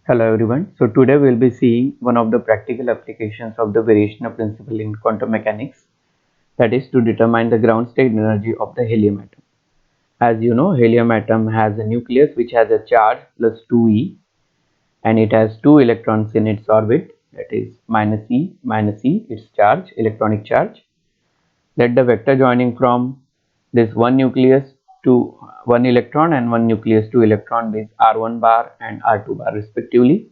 Hello everyone. So today we'll be seeing one of the practical applications of the variational principle in quantum mechanics, that is to determine the ground state energy of the helium atom. As you know, helium atom has a nucleus which has a charge plus 2e, and it has 2 electrons in its orbit, that is minus e its charge, electronic charge. Let the vector joining from this one nucleus to one electron and one nucleus to electron means r1 bar and r2 bar respectively.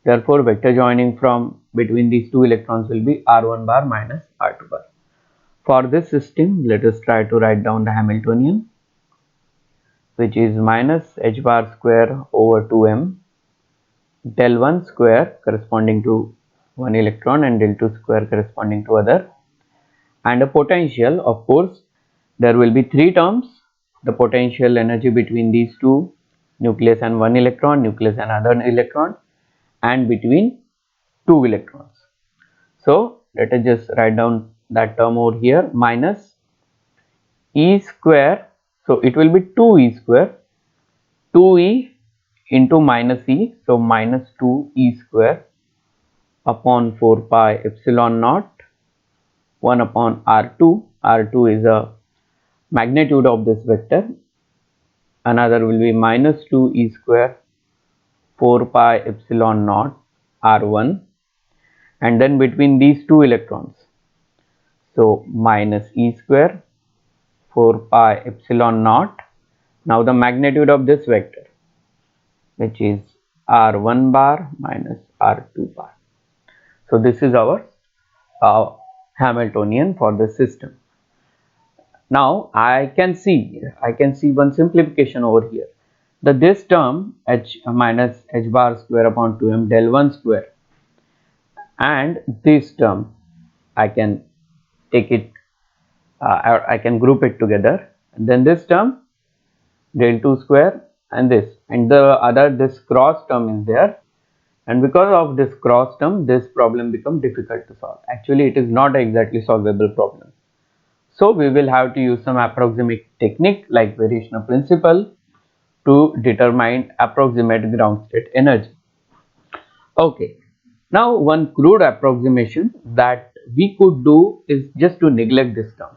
Therefore, vector joining from between these two electrons will be r1 bar minus r2 bar. For this system, let us try to write down the Hamiltonian, which is minus h bar square over 2m, del 1 square corresponding to one electron and del 2 square corresponding to other, and a potential. Of course, there will be three terms: the potential energy between these two, nucleus and one electron, nucleus and other electron, and between two electrons. So let us just write down that term over here, minus e square. So it will be 2e square, 2e into minus e, so minus 2e square upon 4 pi epsilon naught 1 upon r2. r2 is a magnitude of this vector. Another will be minus 2e square 4 pi epsilon naught r1, and then between these two electrons, so minus e square 4 pi epsilon naught. Now the magnitude of this vector, which is r1 bar minus r2 bar. So this is our Hamiltonian for the system. Now I can see one simplification over here, that this term h minus h bar square upon 2m del 1 square, and this term I can take it, I can group it together, and then this term del 2 square and this, and the other, this cross term is there, and because of this cross term this problem becomes difficult to solve. Actually it is not an exactly solvable problem, so we will have to use some approximate technique like variational principle to determine approximate ground state energy. Okay, now one crude approximation that we could do is just to neglect this term.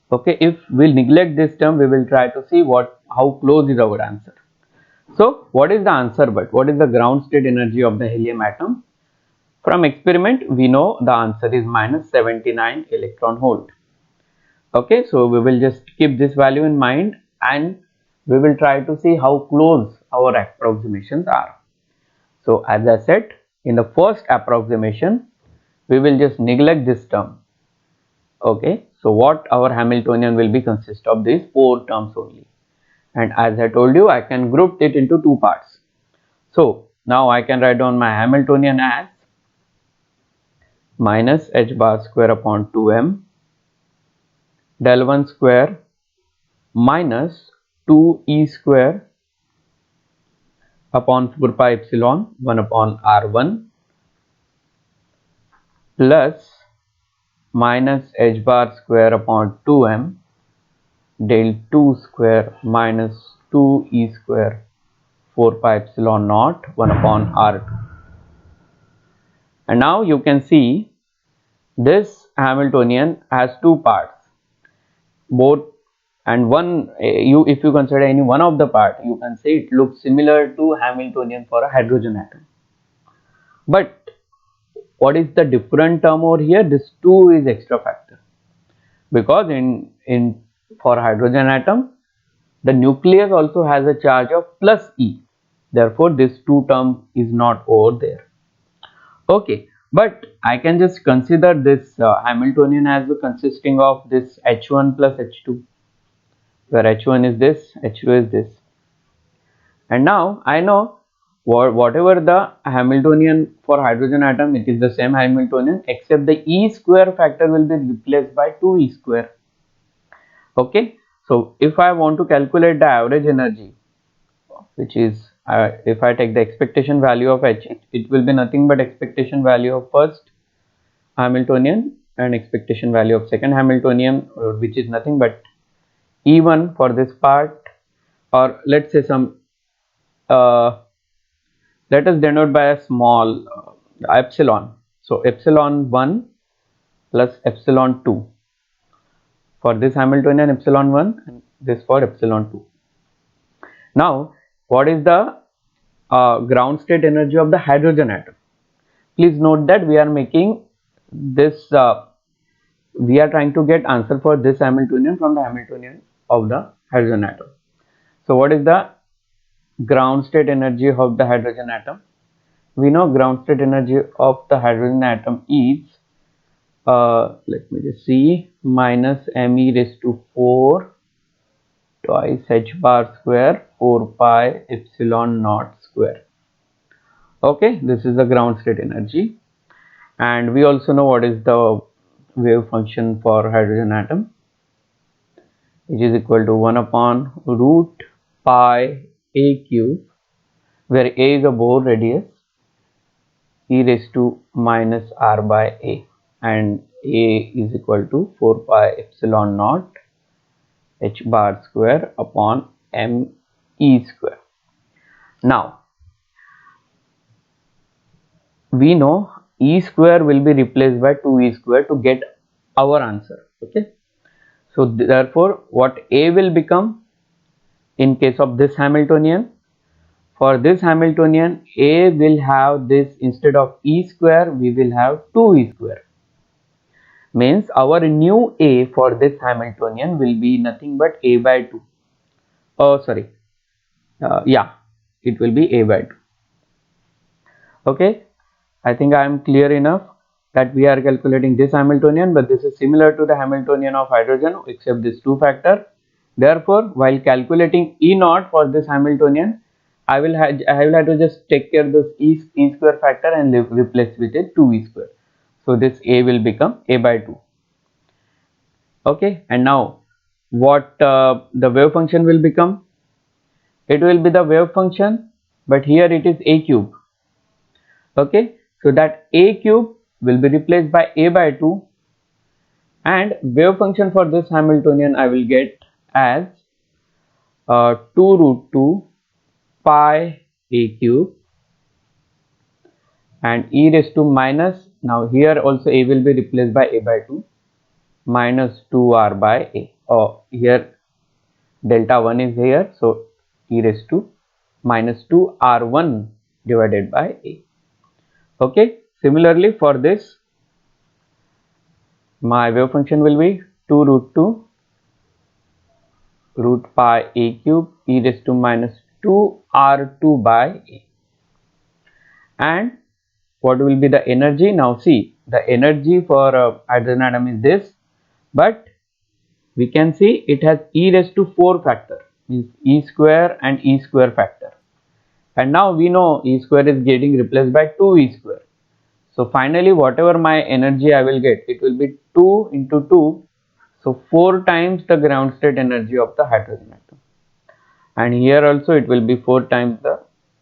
Okay, if we'll neglect this term, we will try to see how close is our answer. So what is the answer, but what is the ground state energy of the helium atom? From experiment we know the answer is minus 79 electron volt. Okay, so we will just keep this value in mind and we will try to see how close our approximations are. So as I said, in the first approximation we will just neglect this term. Okay, so what our Hamiltonian will be consist of these four terms only, and as I told you, I can group it into two parts. So now I can write down my Hamiltonian as minus h bar square upon 2m del 1 square minus 2e square upon 4 pi epsilon 1 upon r1 plus minus h bar square upon 2m del 2 square minus 2e square 4 pi epsilon naught 1 upon r2. And now you can see this Hamiltonian has two parts, both, and one, if you consider any one of the part, you can say it looks similar to Hamiltonian for a hydrogen atom. But what is the different term over here? This 2 is extra factor, because in for hydrogen atom the nucleus also has a charge of plus e, therefore this 2 term is not over there. Okay, but I can just consider this Hamiltonian as consisting of this h1 plus h2, where h1 is this, h2 is this, and now I know whatever the Hamiltonian for hydrogen atom, it is the same Hamiltonian, except the e square factor will be replaced by 2e square. Okay, so if I want to calculate the average energy, which is if I take the expectation value of h, it will be nothing but expectation value of first Hamiltonian and expectation value of second Hamiltonian, which is nothing but E1 for this part, or let's say some let us denote by a small epsilon. So epsilon 1 plus epsilon 2 for this Hamiltonian, epsilon 1, and this for epsilon 2. Now what is the ground state energy of the hydrogen atom? Please note that we are making this we are trying to get answer for this Hamiltonian from the Hamiltonian of the hydrogen atom. So what is the ground state energy of the hydrogen atom? We know ground state energy of the hydrogen atom is let me just see, minus me raised to 4 twice h bar square 4 pi epsilon naught square. Okay, this is the ground state energy, and we also know what is the wave function for hydrogen atom, which is equal to 1 upon root pi a cube, where a is a Bohr radius, e raised to minus r by a, and a is equal to 4 pi epsilon naught h bar square upon m e square. Now we know e square will be replaced by 2e square to get our answer. Okay, so therefore what a will become in case of this Hamiltonian? For this Hamiltonian, a will have this, instead of e square we will have 2e square, means our new a for this Hamiltonian will be nothing but a by 2. Oh sorry, yeah, it will be a by 2. Okay, I think I am clear enough that we are calculating this Hamiltonian, but this is similar to the Hamiltonian of hydrogen except this 2 factor. Therefore while calculating E naught for this Hamiltonian, I will have to just take care of this e square factor and replace with it 2e square. So this a will become a by 2. Okay, and now what the wave function will become? It will be the wave function, but here it is a cube. Okay, so that a cube will be replaced by a by 2, and wave function for this Hamiltonian I will get as 2 root 2 pi a cube and e raised to minus, now here also a will be replaced by a by 2, minus 2r by a. Oh, here delta 1 is here, so e raised to minus 2r1 divided by a. Okay, similarly for this my wave function will be 2 root 2 root pi a cube e raised to minus 2r2 by a. And what will be the energy? Now see, the energy for hydrogen atom is this, but we can see it has e raised to 4 factor, means e square and e square factor, and now we know e square is getting replaced by 2e square. So finally whatever my energy I will get, it will be 2 into 2, so 4 times the ground state energy of the hydrogen atom, and here also it will be 4 times the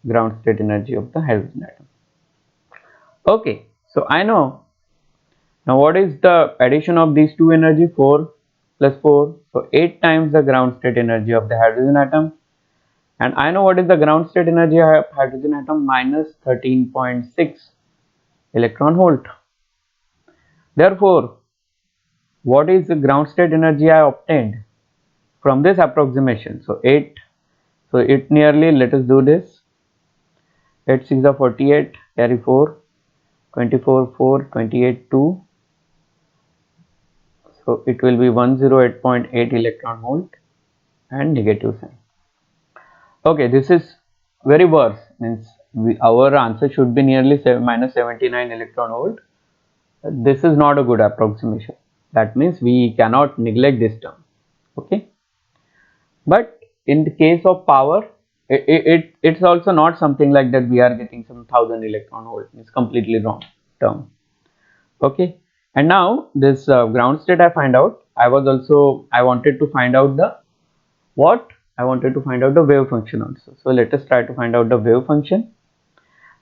ground state energy of the hydrogen atom. Okay, so I know now what is the addition of these two energy, 4 plus 4, so 8 times the ground state energy of the hydrogen atom, and I know what is the ground state energy of hydrogen atom, minus 13.6 electron volt. Therefore what is the ground state energy I obtained from this approximation? So 8, so it nearly, let us do this, 8 6 are 48, carry 4, 24 4, 28 2, so it will be 108.8 electron volt and negative sign. Okay, this is very worse, means our answer should be nearly minus 79 electron volt. This is not a good approximation, that means we cannot neglect this term. Okay, but in the case of power, it's also not something like that we are getting some 1000 electron volt, it's completely wrong term. Okay, and now this ground state I find out, I wanted to find out the wave function also. So let us try to find out the wave function.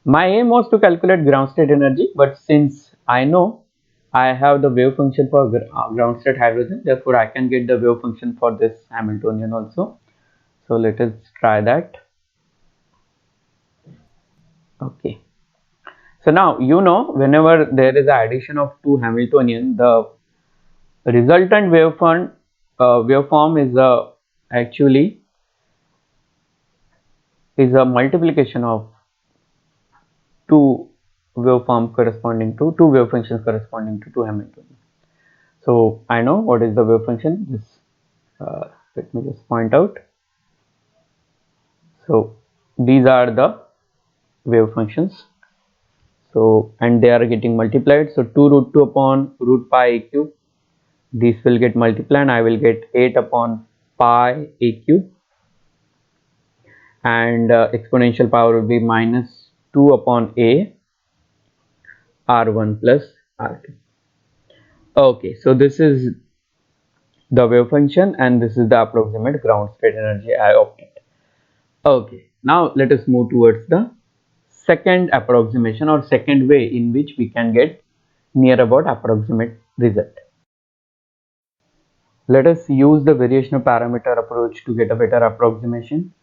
My aim was to calculate ground state energy, but since I know I have the wave function for ground state hydrogen, therefore I can get the wave function for this Hamiltonian also. So let us try that. Okay. So now whenever there is addition of two Hamiltonian, the resultant waveform is actually is a multiplication of two two wave functions corresponding to two Hamiltonian. So I know what is the wave function. Let me just point out. So these are the wave functions. So and they are getting multiplied. So 2 root 2 upon root pi a cube. These will get multiplied and I will get 8 upon pi a cube, and exponential power will be minus 2 upon a r1 plus r2. Okay, so this is the wave function and this is the approximate ground state energy I obtained. Okay, now let us move towards the second approximation or second way in which we can get near about approximate result. Let us use the variational parameter approach to get a better approximation.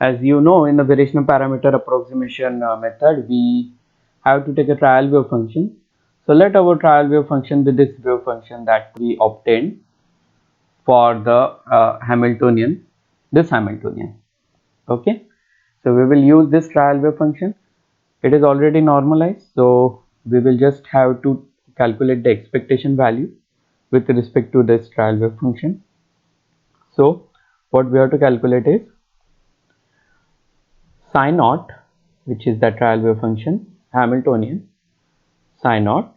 As you know, in the variational parameter approximation method, we have to take a trial wave function. So let our trial wave function be this wave function that we obtained for the Hamiltonian, this Hamiltonian. Okay, so we will use this trial wave function. It is already normalized, so we will just have to calculate the expectation value with respect to this trial wave function. So what we have to calculate is psi naught, which is the trial wave function, Hamiltonian psi naught,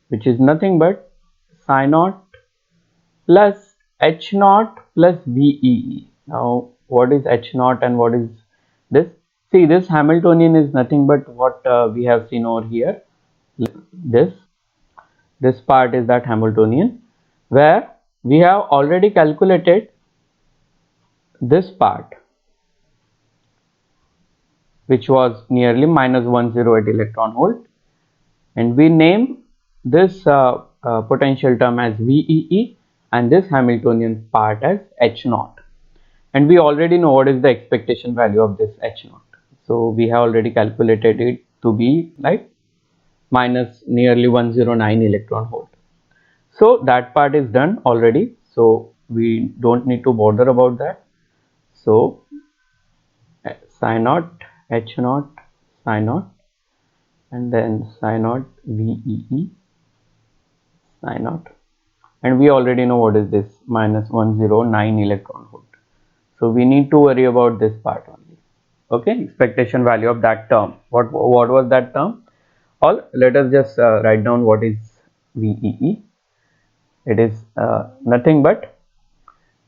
which is nothing but psi naught plus h naught plus VEE. Now what is h naught and what is this? See, this Hamiltonian is nothing but what we have seen over here. This part is that Hamiltonian, where we have already calculated this part, which was nearly minus 108 electron volt, and we name this potential term as VEE and this Hamiltonian part as H naught, and we already know what is the expectation value of this H naught. So we have already calculated it to be like minus nearly 109 electron volt. So that part is done already, so we don't need to bother about that. So psi naught H naught psi naught and then psi naught VEE psi naught, and we already know what is this minus 109 electron volt. So we need to worry about this part only. Okay, expectation value of that term. What was that term? Or let us just write down what is VEE. It is nothing but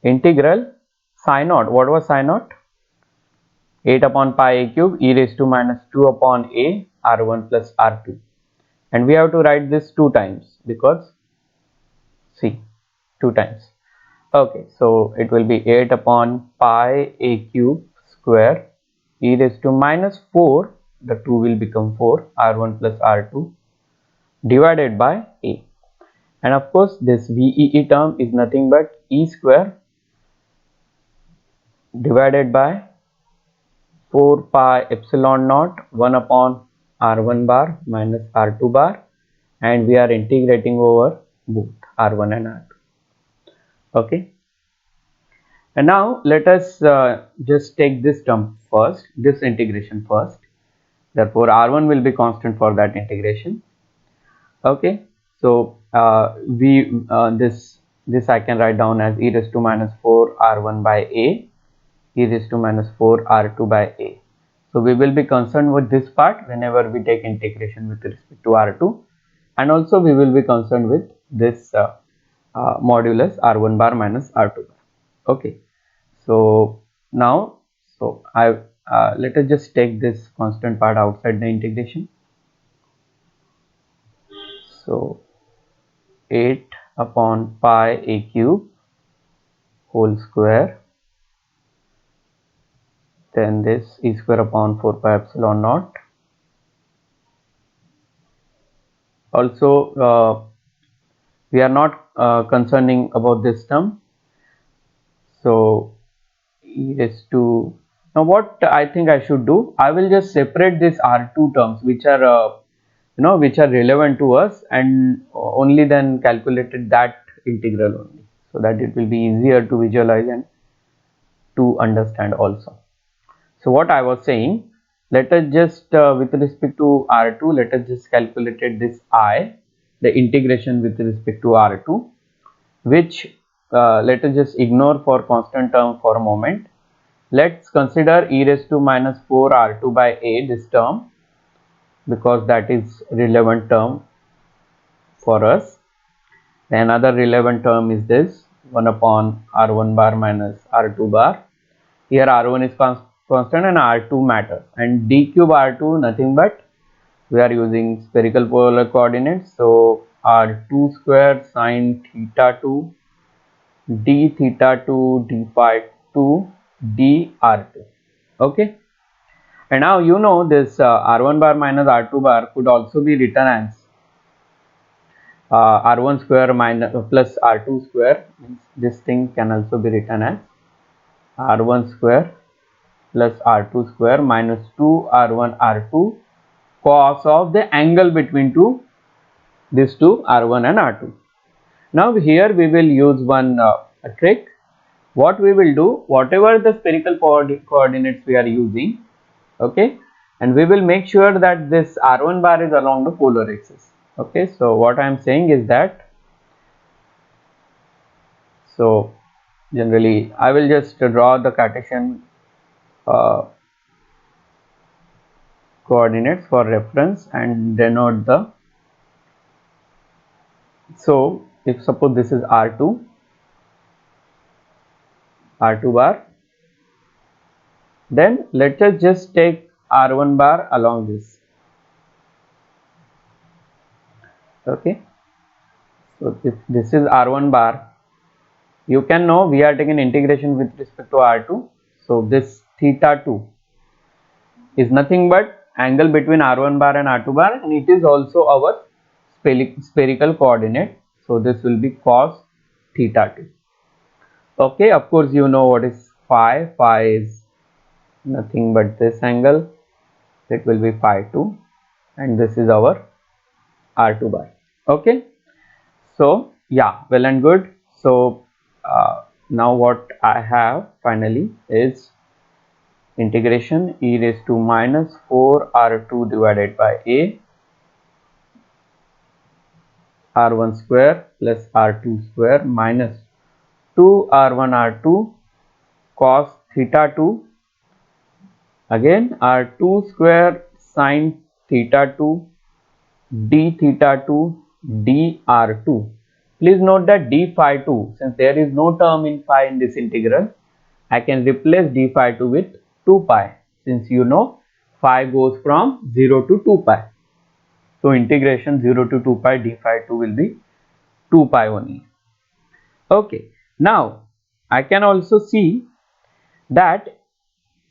integral psi naught. What was psi naught? 8 upon pi a cube e raised to minus 2 upon a r1 plus r2, and we have to write this 2 times because see 2 times. Okay, so it will be 8 upon pi a cube square e raised to minus 4, the 2 will become 4, r1 plus r2 divided by a, and of course this VEE term is nothing but e square divided by 4 pi epsilon naught 1 upon r1 bar minus r2 bar, and we are integrating over both r1 and r2. Okay, and now let us just take this term first, this integration first. Therefore r1 will be constant for that integration. Okay, so this I can write down as e raised to minus 4 r1 by a e raised to minus 4 r2 by a. So we will be concerned with this part whenever we take integration with respect to r2, and also we will be concerned with this modulus r1 bar minus r2 bar. Okay, so now let us just take this constant part outside the integration. So 8 upon pi a cube whole square, then this e square upon 4 pi epsilon naught. Also we are not concerning about this term, so e raised to Now what I think I should do, I will just separate this R2 terms which are which are relevant to us, and only then calculated that integral only, so that it will be easier to visualize and to understand also. So what I was saying, let us just with respect to R2, let us just calculate this I, the integration with respect to R2, which let us just ignore for constant term for a moment. Let's consider e raised to minus 4 R2 by a, this term, because that is relevant term for us. Another relevant term is this 1 upon R1 bar minus R2 bar. Here R1 is constant and R2 matters, and d cube R2 nothing but, we are using spherical polar coordinates, so R2 square sine theta 2 d theta 2 d phi 2 d R2. Okay, and now you know this R1 bar minus R2 bar could also be written as R1 square minus plus R2 square. This thing can also be written as R1 square plus R2 square minus 2 R1 R2 cos of the angle between these two R1 and R2. Now here we will use one trick. What we will do, whatever the spherical coordinates we are using, okay, and we will make sure that this R1 bar is along the polar axis. Okay, so what I am saying is that, so generally I will just draw the Cartesian coordinates for reference and denote the, so if suppose this is R2 bar, then let us just take R1 bar along this. Okay, so if this is R1 bar, you can know we are taking integration with respect to R2, so this theta 2 is nothing but angle between R1 bar and R2 bar, and it is also our spherical coordinate, so this will be cos theta 2. Okay, of course you know what is phi. Phi is nothing but this angle, it will be phi 2, and this is our R2 bar. Okay, so yeah, well and good. So now what I have finally is integration e raised to minus 4 R2 divided by a R1 square plus R2 square minus 2 R1 R2 cos theta 2, again R2 square sine theta 2 d theta 2 d R2. Please note that d phi 2, since there is no term in phi in this integral, I can replace d phi 2 with 2 pi, since you know phi goes from 0 to 2 pi. So integration 0 to 2 pi d phi 2 will be 2 pi only. Okay, now I can also see that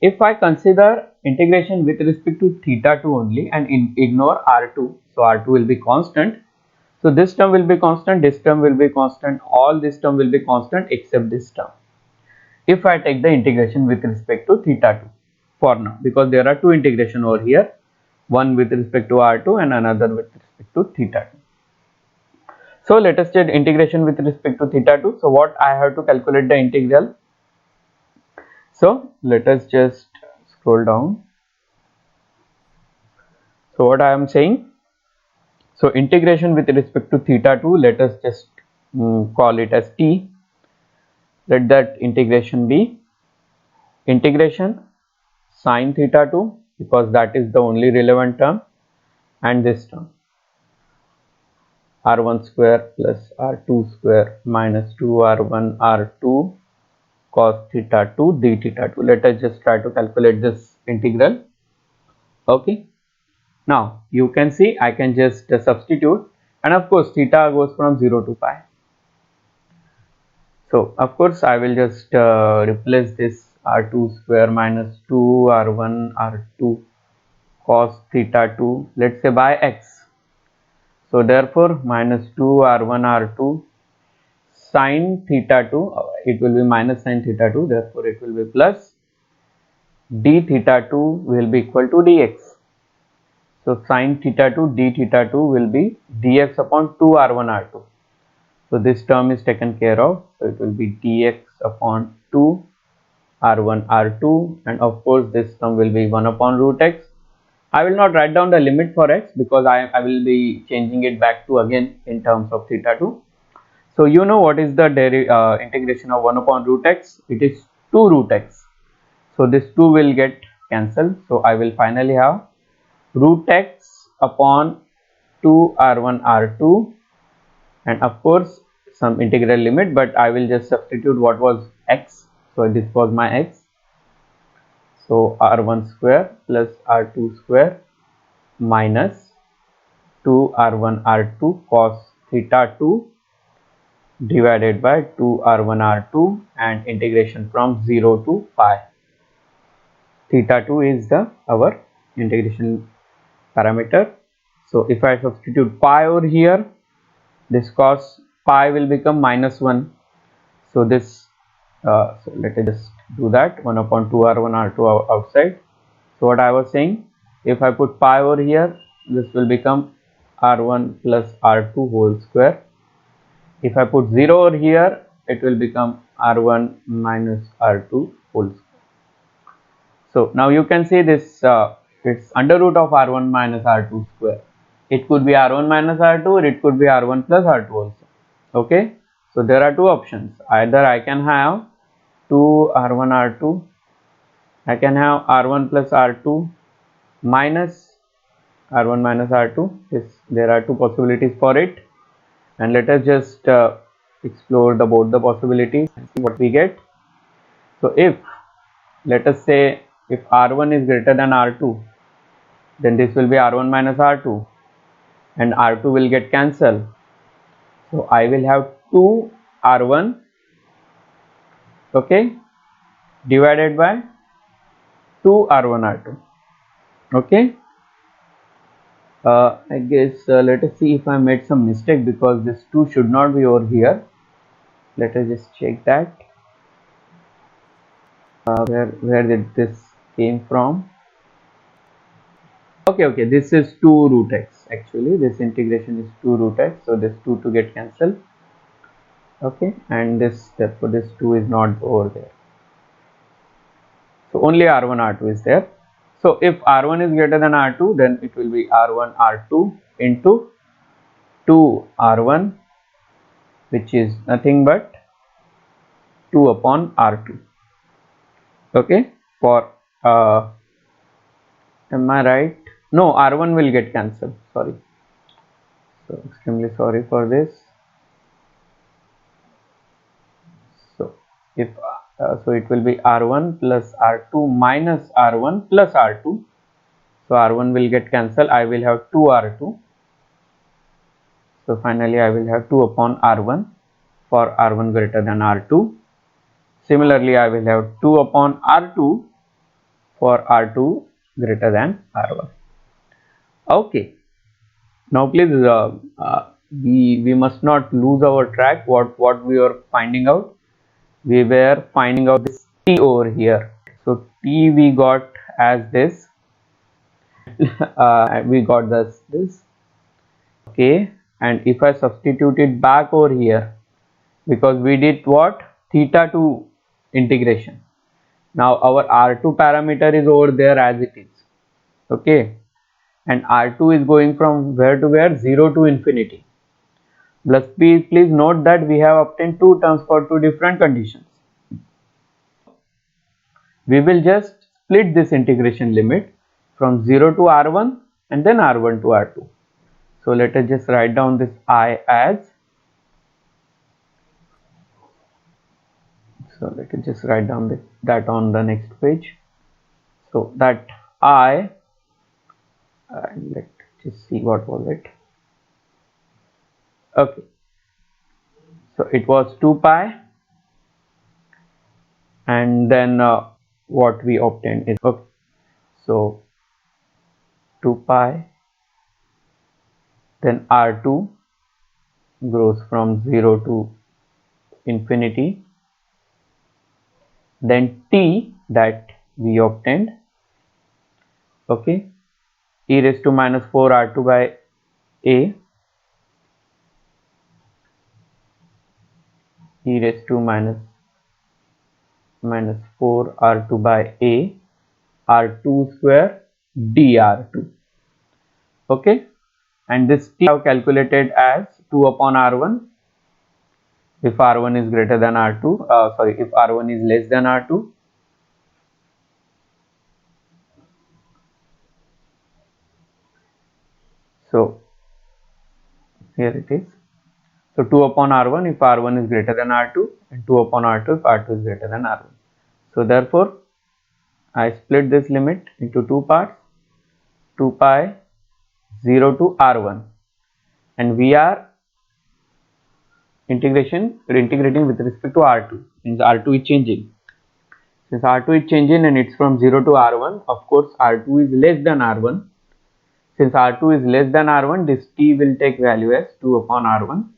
if I consider integration with respect to theta 2 only and ignore R2, so R2 will be constant. So this term will be constant, this term will be constant, all this term will be constant except this term, if I take the integration with respect to theta 2 for now, because there are two integration over here, one with respect to R2 and another with respect to theta 2. So let us take integration with respect to theta 2. So what I have to calculate the integral. So let us just scroll down. So what I am saying, so integration with respect to theta 2, let us just call it as t. Let that integration be integration sine theta 2, because that is the only relevant term, and this term R1 square plus R2 square minus 2 R1 R2 cos theta 2 d theta 2. Let us just try to calculate this integral. Okay, now you can see I can just substitute, and of course theta goes from 0 to pi. So of course I will just replace this R2 square minus 2 R1 R2 cos theta 2, let's say by x. So therefore minus 2 R1 R2 sine theta 2, it will be minus sine theta 2, therefore it will be plus d theta 2 will be equal to dx. So sin theta 2 d theta 2 will be dx upon 2 r1 r2. So this term is taken care of. So it will be dx upon 2 r1 r2, and of course this term will be 1 upon root x. I will not write down the limit for x because I will be changing it back to again in terms of theta 2. So you know what is the integration of 1 upon root x? It is 2 root x. So this 2 will get cancelled. So I will finally have root x upon 2 r1 r2, and of course some integral limit, but I will just substitute what was x. So this was my x. So r1 square plus r2 square minus 2 r1 r2 cos theta 2 divided by 2 r1 r2, and integration from 0 to pi. Theta 2 is our integration parameter. So if I substitute pi over here, this cos pi will become minus 1. So this so let us just do that. 1 upon 2 r1 r2 outside. So what I was saying, if I put pi over here, this will become r1 plus r2 whole square. If I put 0 over here, it will become r1 minus r2 whole square. So now you can see this, it's under root of r1 minus r2 square. It could be r1 minus r2, or it could be r1 plus r2 also. Okay, so there are two options. Either I can have 2 r1 r2, I can have r1 plus r2 minus r1 minus r2. There are two possibilities for it, and let us just explore both the possibilities and see what we get. So if, let us say, if r1 is greater than r2, then this will be r1 minus r2, and r2 will get cancelled. So I will have 2 r1, okay, divided by 2 r1 r2. Okay, I guess let us see if I made some mistake, because this 2 should not be over here. Let us just check that. Where did this came from? Okay, this is 2 root x. Actually this integration is 2 root x, so this 2 to get cancelled. Okay, and this, therefore this 2 is not over there, so only r1 r2 is there. So if r1 is greater than r2, then it will be r1 r2 into 2 r1, which is nothing but 2 upon r2. Okay, for am I right? No, r1 will get cancelled, sorry. So extremely sorry for this. So if so it will be r1 plus r2 minus r1 plus r2. So r1 will get cancelled. I will have 2 r2. So finally I will have 2 upon r1 for r1 greater than r2. Similarly I will have 2 upon r2 for r2 greater than r1. Okay, now please we must not lose our track. What we are finding out? We were finding out this t over here. So t we got as this. We got this. Okay, and if I substitute it back over here, because we did what? Theta 2 integration. Now our r2 parameter is over there as it is. Okay, and r2 is going from where to where? 0 to infinity. Please note that we have obtained two terms for two different conditions. We will just split this integration limit from 0 to r1 and then r1 to r2. So let us just write down this I as, so let us just write down that on the next page. So that I, let's just see what was it. Okay, so it was 2 pi, and then what we obtained is, okay, so 2 pi, then r2 grows from 0 to infinity, then t, that we obtained. Okay, e raised to minus 4 r2 by a, e raised to minus 4 r2 by a r2 square dr2. Okay, and this t I have calculated as 2 upon r1 if r1 is greater than r2, sorry, if r1 is less than r2. So here it is. So 2 upon r1 if r1 is greater than r2, and 2 upon r2 if r2 is greater than r1. So therefore I split this limit into two parts, 2 pi 0 to r1, and we are integrating with respect to r2, means r2 is changing. Since r2 is changing and it's from 0 to r1, of course r2 is less than r1. Since r2 is less than r1, this t will take value as 2 upon r1,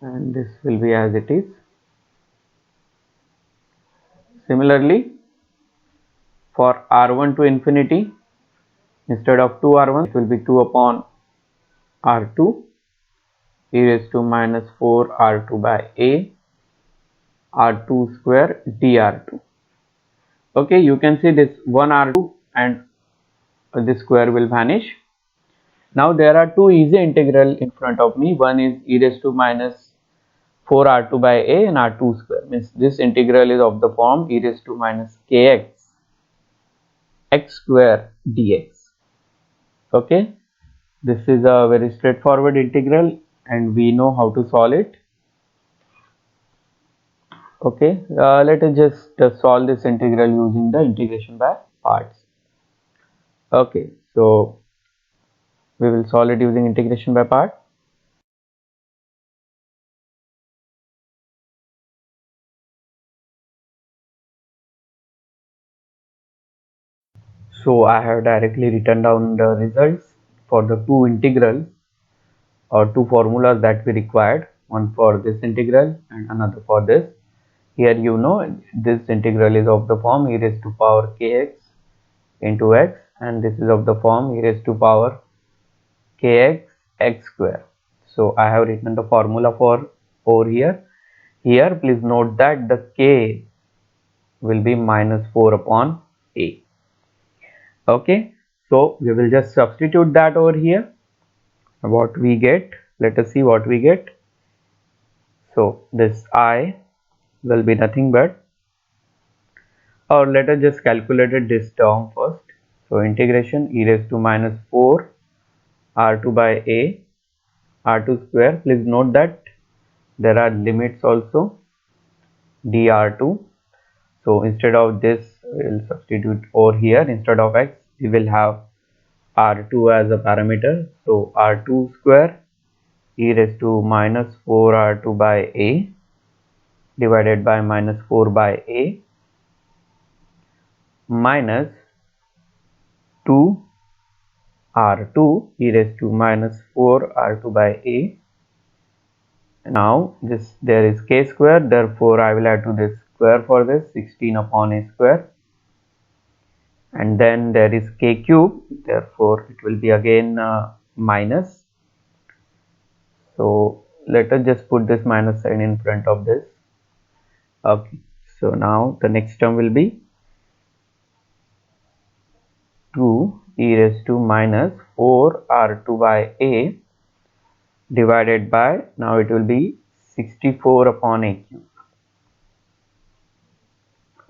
and this will be as it is. Similarly, for r1 to infinity, instead of 2r1, it will be 2 upon r2 e raised to minus 4 r2 by a r2 square dr2. Okay, you can see this 1 r2 and this square will vanish. Now there are two easy integral in front of me. One is e raised to minus 4 r2 by a and r2 square, means this integral is of the form e raised to minus kx x square dx. Okay, this is a very straightforward integral and we know how to solve it. Okay, let us just solve this integral using the integration by parts. Okay, so we will solve it using integration by part. So I have directly written down the results for the two integrals or two formulas that we required, one for this integral and another for this. Here you know this integral is of the form e raised to power kx into x, and this is of the form e raised to power kx x square. So I have written the formula for over here. Here please note that the k will be minus 4 upon a. Okay, so we will just substitute that over here. What we get, let us see what we get. So this I will be nothing but, or let us just calculate this term first. So integration e raised to minus 4 r2 by a r2 square. Please note that there are limits also dr2. So instead of this we will substitute over here, instead of x we will have r2 as a parameter. So r2 square e raised to minus 4 r2 by a divided by minus 4 by a minus 2 r2 e raised to minus 4 r2 by a. Now this, there is k square, therefore I will add to this square for this, 16 upon a square, and then there is k cube, therefore it will be again minus. So let us just put this minus sign in front of this. Okay, so now the next term will be 2 e raised to minus 4 r2 by a divided by, now it will be 64 upon a cube.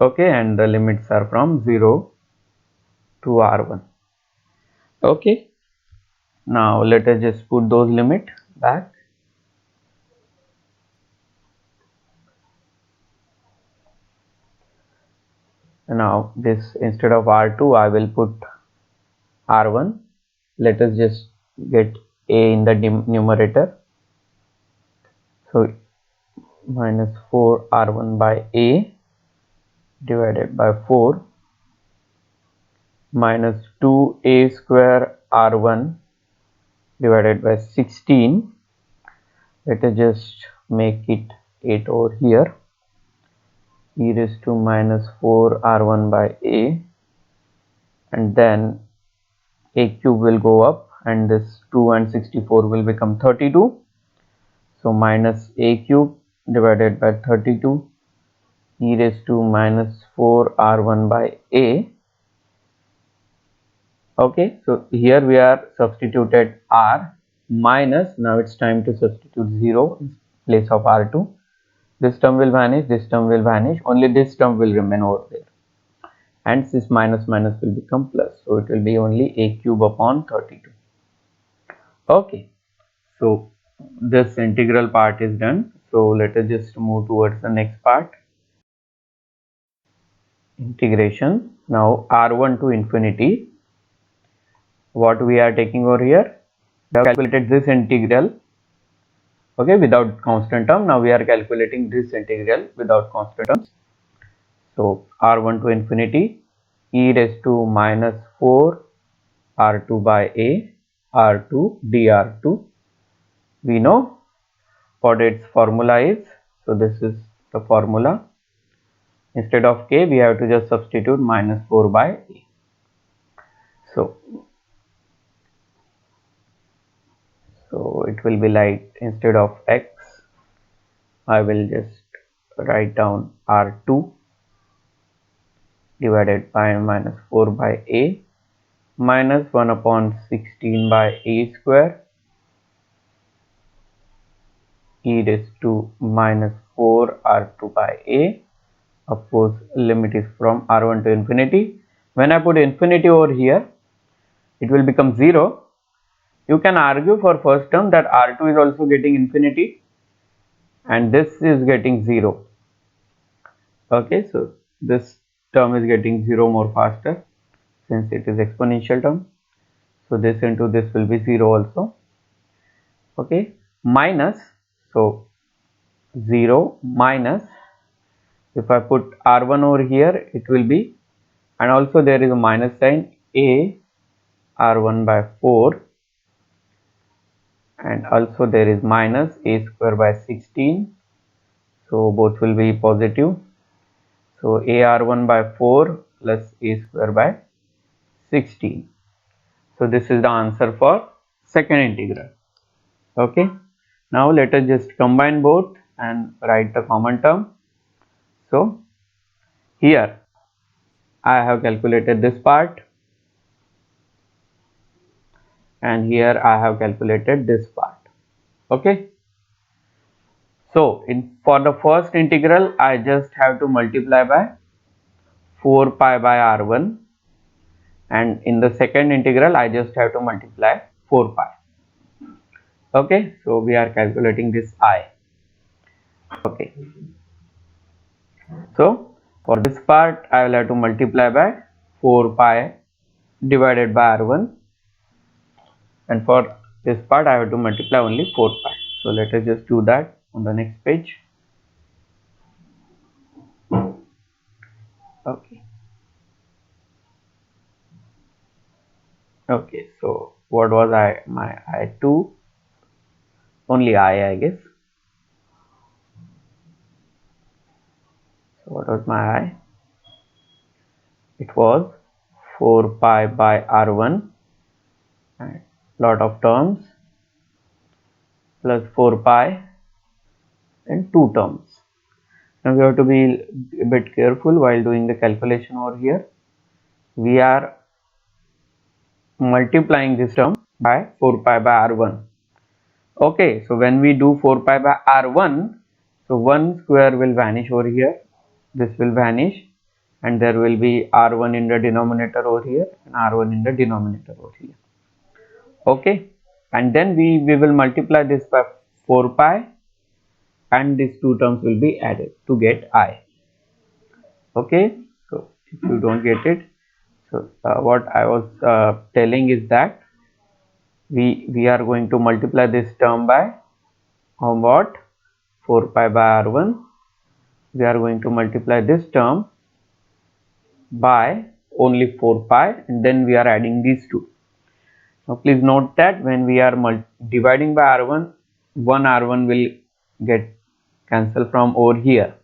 Okay, and the limits are from 0 to r1. Okay, now let us just put those limit back. Now this, instead of r2 I will put r1. Let us just get a in the numerator. So minus 4 r1 by a divided by 4 minus 2a square r1 divided by 16. Let us just make it 8 over here. e raised to minus 4 r1 by a, and then a cube will go up and this 2 and 64 will become 32. So minus a cube divided by 32 e raised to minus 4 r1 by a. Okay, so here we are substituted r minus, now it's time to substitute 0 in place of r2. This term will vanish, this term will vanish, only this term will remain over there, and this minus minus will become plus, so it will be only a cube upon 32. Okay, so this integral part is done. So let us just move towards the next part, integration. Now r1 to infinity, what we are taking over here, we have calculated this integral, okay, without constant term. Now we are calculating this integral without constant terms. So r1 to infinity e raised to minus 4 r2 by a r2 dr2. We know what its formula is, so this is the formula. Instead of k we have to just substitute minus 4 by a. So it will be like, instead of x I will just write down r2 divided by minus 4 by a minus 1 upon 16 by a square e raised to minus 4 r2 by a. Of course limit is from r1 to infinity. When I put infinity over here it will become 0. You can argue for first term that r2 is also getting infinity and this is getting 0. Okay, so this term is getting 0 more faster since it is exponential term. So this into this will be 0 also. Okay, minus, so 0 minus, if I put r1 over here it will be, and also there is a minus sign, a r1 by 4, and also there is minus a square by 16, so both will be positive. So a r1 by 4 plus a square by 16. So this is the answer for second integral. Okay, now let us just combine both and write the common term. So here I have calculated this part and here I have calculated this part. Okay, so for the first integral I just have to multiply by 4 pi by r1, and in the second integral I just have to multiply 4 pi. Okay, so we are calculating this I. Okay, so for this part I will have to multiply by 4 pi divided by r1, and for this part I have to multiply only 4 pi. So let us just do that on the next page. Okay. Okay, so what was my I2? Only I guess. So what was my I? It was 4 pi by r1 and lot of terms plus 4 pi and 2 terms. Now we have to be a bit careful while doing the calculation over here. We are multiplying this term by 4 pi by r1. Okay, so when we do 4 pi by r1, so 1 square will vanish over here, this will vanish, and there will be r1 in the denominator over here and r1 in the denominator over here. Okay, and then we will multiply this by 4 pi and these two terms will be added to get I. Okay, so if you don't get it, so what I was telling is that we are going to multiply this term by what? 4 pi by r1. We are going to multiply this term by only 4 pi and then we are adding these two. Now please note that when we are dividing by r1, one r1 will get cancelled from over here,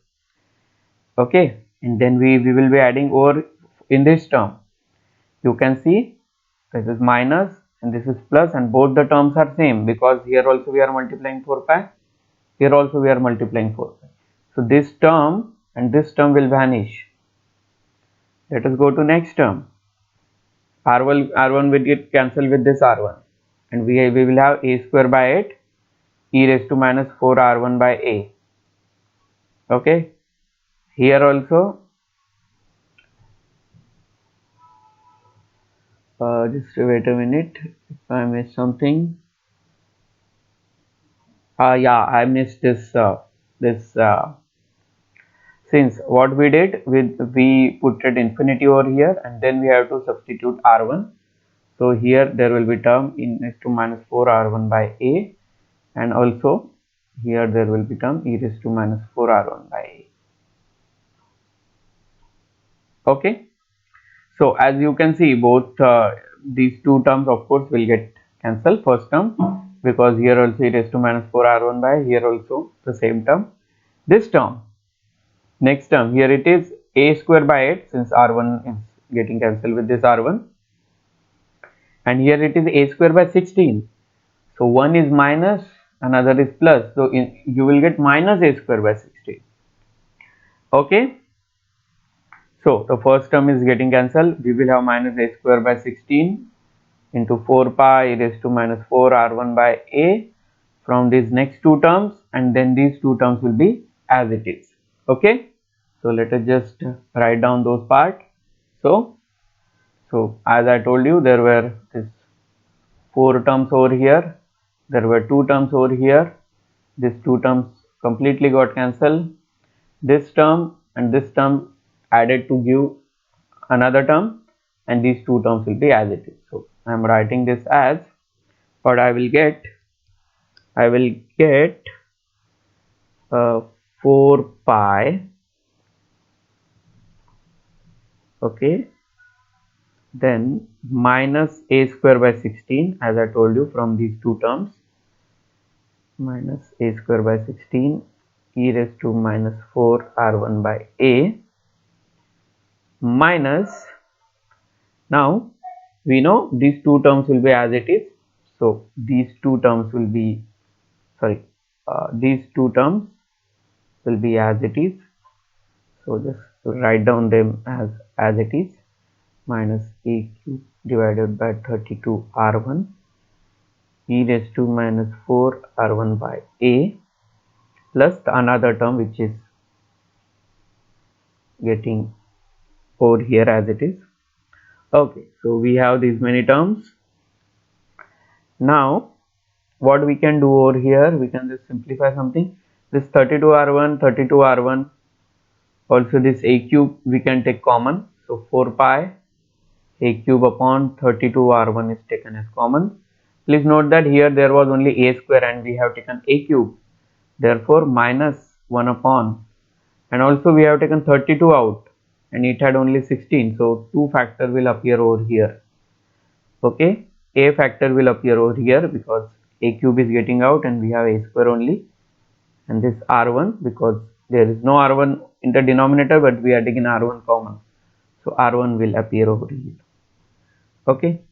Okay, and then we will be adding over in this term. You can see this is minus and this is plus, and both the terms are same because here also we are multiplying 4 pi, here also we are multiplying 4 pi. So this term and this term will vanish. Let us go to next term. R1 will get cancelled with this R1, and we will have a square by 8 e raised to minus 4 R1 by a. Okay, here also just wait a minute if I missed something. Yeah, I missed this since what we did we put it infinity over here, and then we have to substitute R1. So here there will be term in raised to minus 4 R1 by a, and also here there will be term e raised to minus 4 R1 by a. Okay, so as you can see, both these two terms of course will get cancelled. First term, because here also e raised to minus 4 R1 by, here also the same term. This term, next term, here it is a square by 8 since R1 is getting cancelled with this R1, and here it is a square by 16. So one is minus, another is plus, so you will get minus a square by 16. Okay, so the first term is getting cancelled. We will have minus a square by 16 into 4 pi e raised to minus 4 R1 by a from these next two terms, and then these two terms will be as it is. Okay, so let us just write down those parts. So as I told you, there were this 4 terms over here, there were 2 terms over here, these 2 terms completely got cancelled, this term and this term added to give another term, and these 2 terms will be as it is. So I am writing this as what I will get 4 pi, okay, then minus a square by 16 as I told you from these two terms, minus a square by 16 e raised to minus 4 R1 by a, minus, now we know these two terms will be as it is, so these two terms will be, these two terms will be as it is, so just write down them as it is, minus a cube divided by 32 R1 e raised to minus 4 R1 by a, plus the another term which is getting over here as it is. Okay, so we have these many terms. Now what we can do over here, we can just simplify something. This 32 R1, also this a cube we can take common, so 4 pi a cube upon 32 R1 is taken as common. Please note that here there was only a square and we have taken a cube, therefore minus 1 upon, and also we have taken 32 out and it had only 16, so 2 factor will appear over here. Okay, a factor will appear over here because a cube is getting out and we have a square only, and this R1 because there is no R1 in the denominator but we are taking R1 common, so R1 will appear over here. Okay,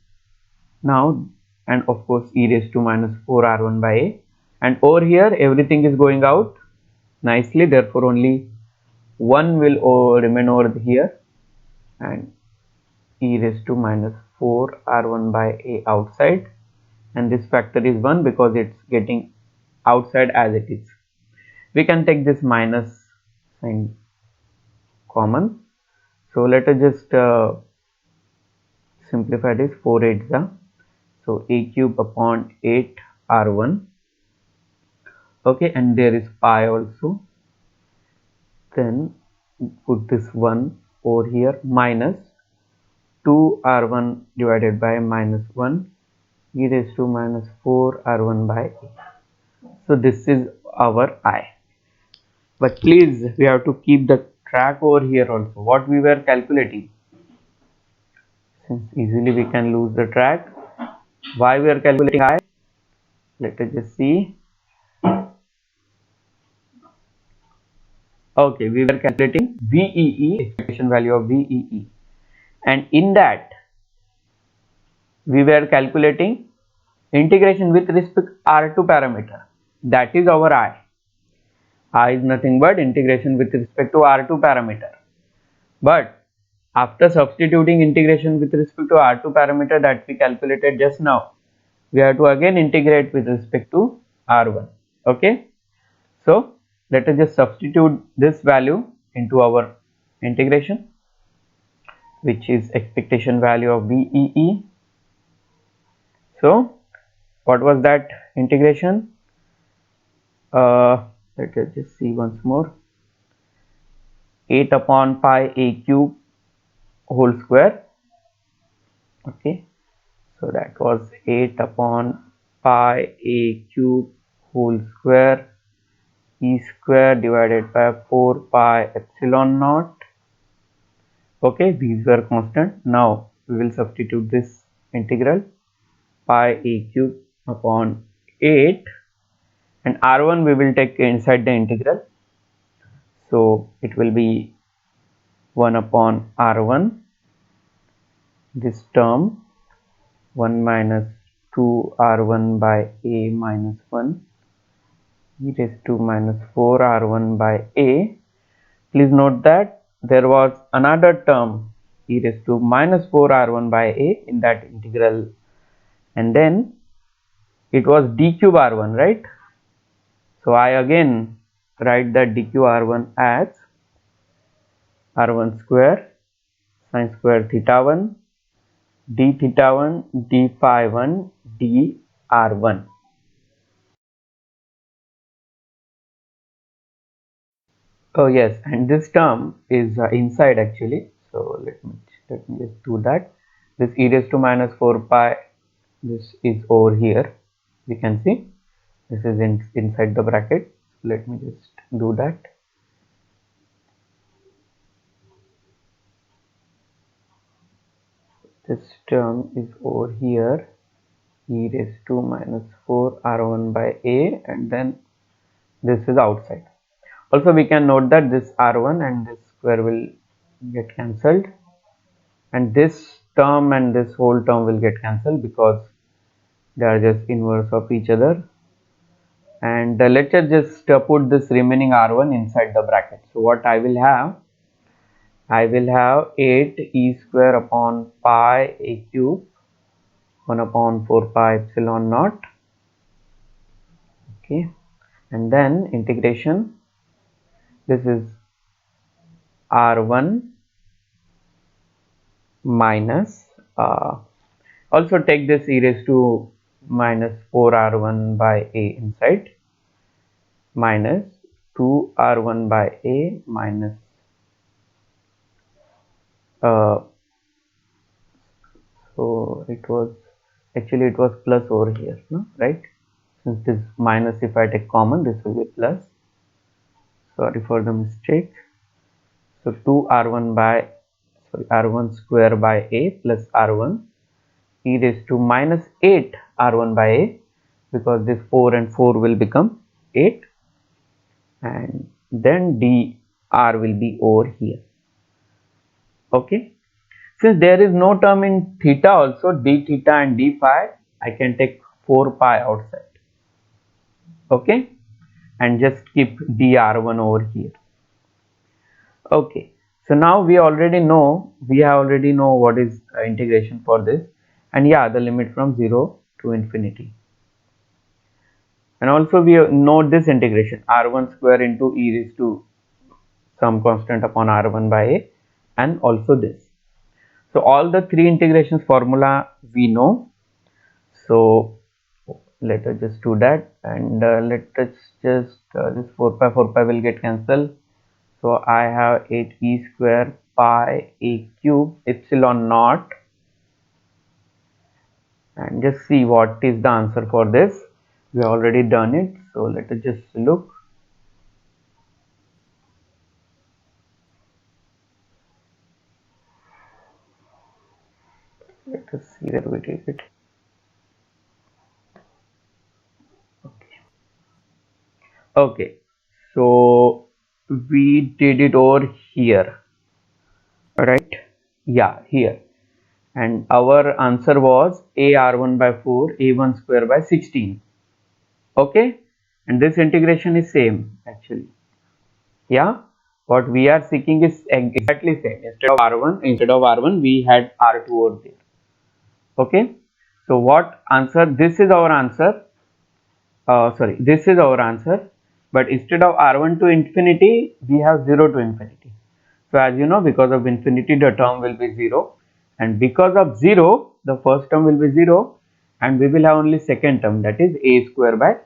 now, and of course e raised to minus 4 R1 by a, and over here everything is going out nicely, therefore only 1 will remain over here, and e raised to minus 4 R1 by a outside, and this factor is 1 because it's getting outside as it is. We can take this minus sign common, so let us just simplify this. 4 8 is so a cube upon 8 R1, okay, and there is pi also, then put this 1 over here, minus 2 R1 divided by minus 1 e raised to minus 4 R1 by a. So this is our I, but please we have to keep the track over here also what we were calculating, since easily we can lose the track. Why we are calculating I? Let us just see. Okay, we were calculating VEE, expectation value of VEE, and in that we were calculating integration with respect R2 parameter, that is our I. I is nothing but integration with respect to R2 parameter. But after substituting integration with respect to R2 parameter that we calculated just now, we have to again integrate with respect to R1. Okay. So let us just substitute this value into our integration, which is expectation value of VEE. So what was that integration? Let us just see once more. 8 upon pi a cube whole square. Okay, so that was 8 upon pi a cube whole square e square divided by 4 pi epsilon naught. Okay, these were constant. Now we will substitute this integral pi a cube upon 8, and r1 we will take inside the integral, so it will be 1 upon r1, this term 1 minus 2 r1 by a minus 1 e raised to minus 4 r1 by a. Please note that there was another term e raised to minus 4 r1 by a in that integral, and then it was d cube r1, right? So I again write that d cube r1 as r1 square sin square theta 1 d theta 1 d phi 1 d r1. Oh yes, and this term is inside actually. So let me just do that. This e raised to minus 4 pi, this is over here. We can see this is inside the bracket. Let me just do that. This term is over here, e raised to minus 4 r1 by a, and then this is outside. Also we can note that this r1 and this square will get cancelled, and this term and this whole term will get cancelled because they are just inverse of each other. And let's just put this remaining r1 inside the bracket. So what I will have 8 e square upon pi a cube 1 upon 4 pi epsilon naught. Okay, and then integration, this is r1 minus also take this e raised to minus 4 r1 by a inside, minus 2 r1 by a minus so it was actually it was plus over here, no, right? Since this minus, if I take common, this will be plus. Sorry for the mistake. So 2 r1 by r1 square by a plus r1 e raised to minus 8 r1 by a, because this 4 and 4 will become 8, and then dr will be over here. Okay, since there is no term in theta also, d theta and d phi, I can take 4 pi outside. Okay, and just keep dr1 over here. Okay, so now we have already know what is integration for this, and yeah, the limit from 0 to infinity. And also we know this integration r1 square into e raised to some constant upon r1 by a, and also this. So all the three integrations formula we know. So let us just do that, and let us just this 4 pi will get cancelled. So I have 8 e square pi a cube epsilon naught, and just see what is the answer for this. We have already done it, so let us just look. Let us see where we take it. Okay, so we did it over here, right? Yeah, here. And our answer was a r1 by 4 a1 square by 16. Okay, and this integration is same actually. Yeah, what we are seeking is exactly same. Instead of r1 we had r2 over there. Okay, so what answer? This is our answer. Sorry, this is our answer. But instead of r1 to infinity, we have 0 to infinity. So as you know, because of infinity, the term will be 0. And because of 0, the first term will be 0. And we will have only second term, that is a square by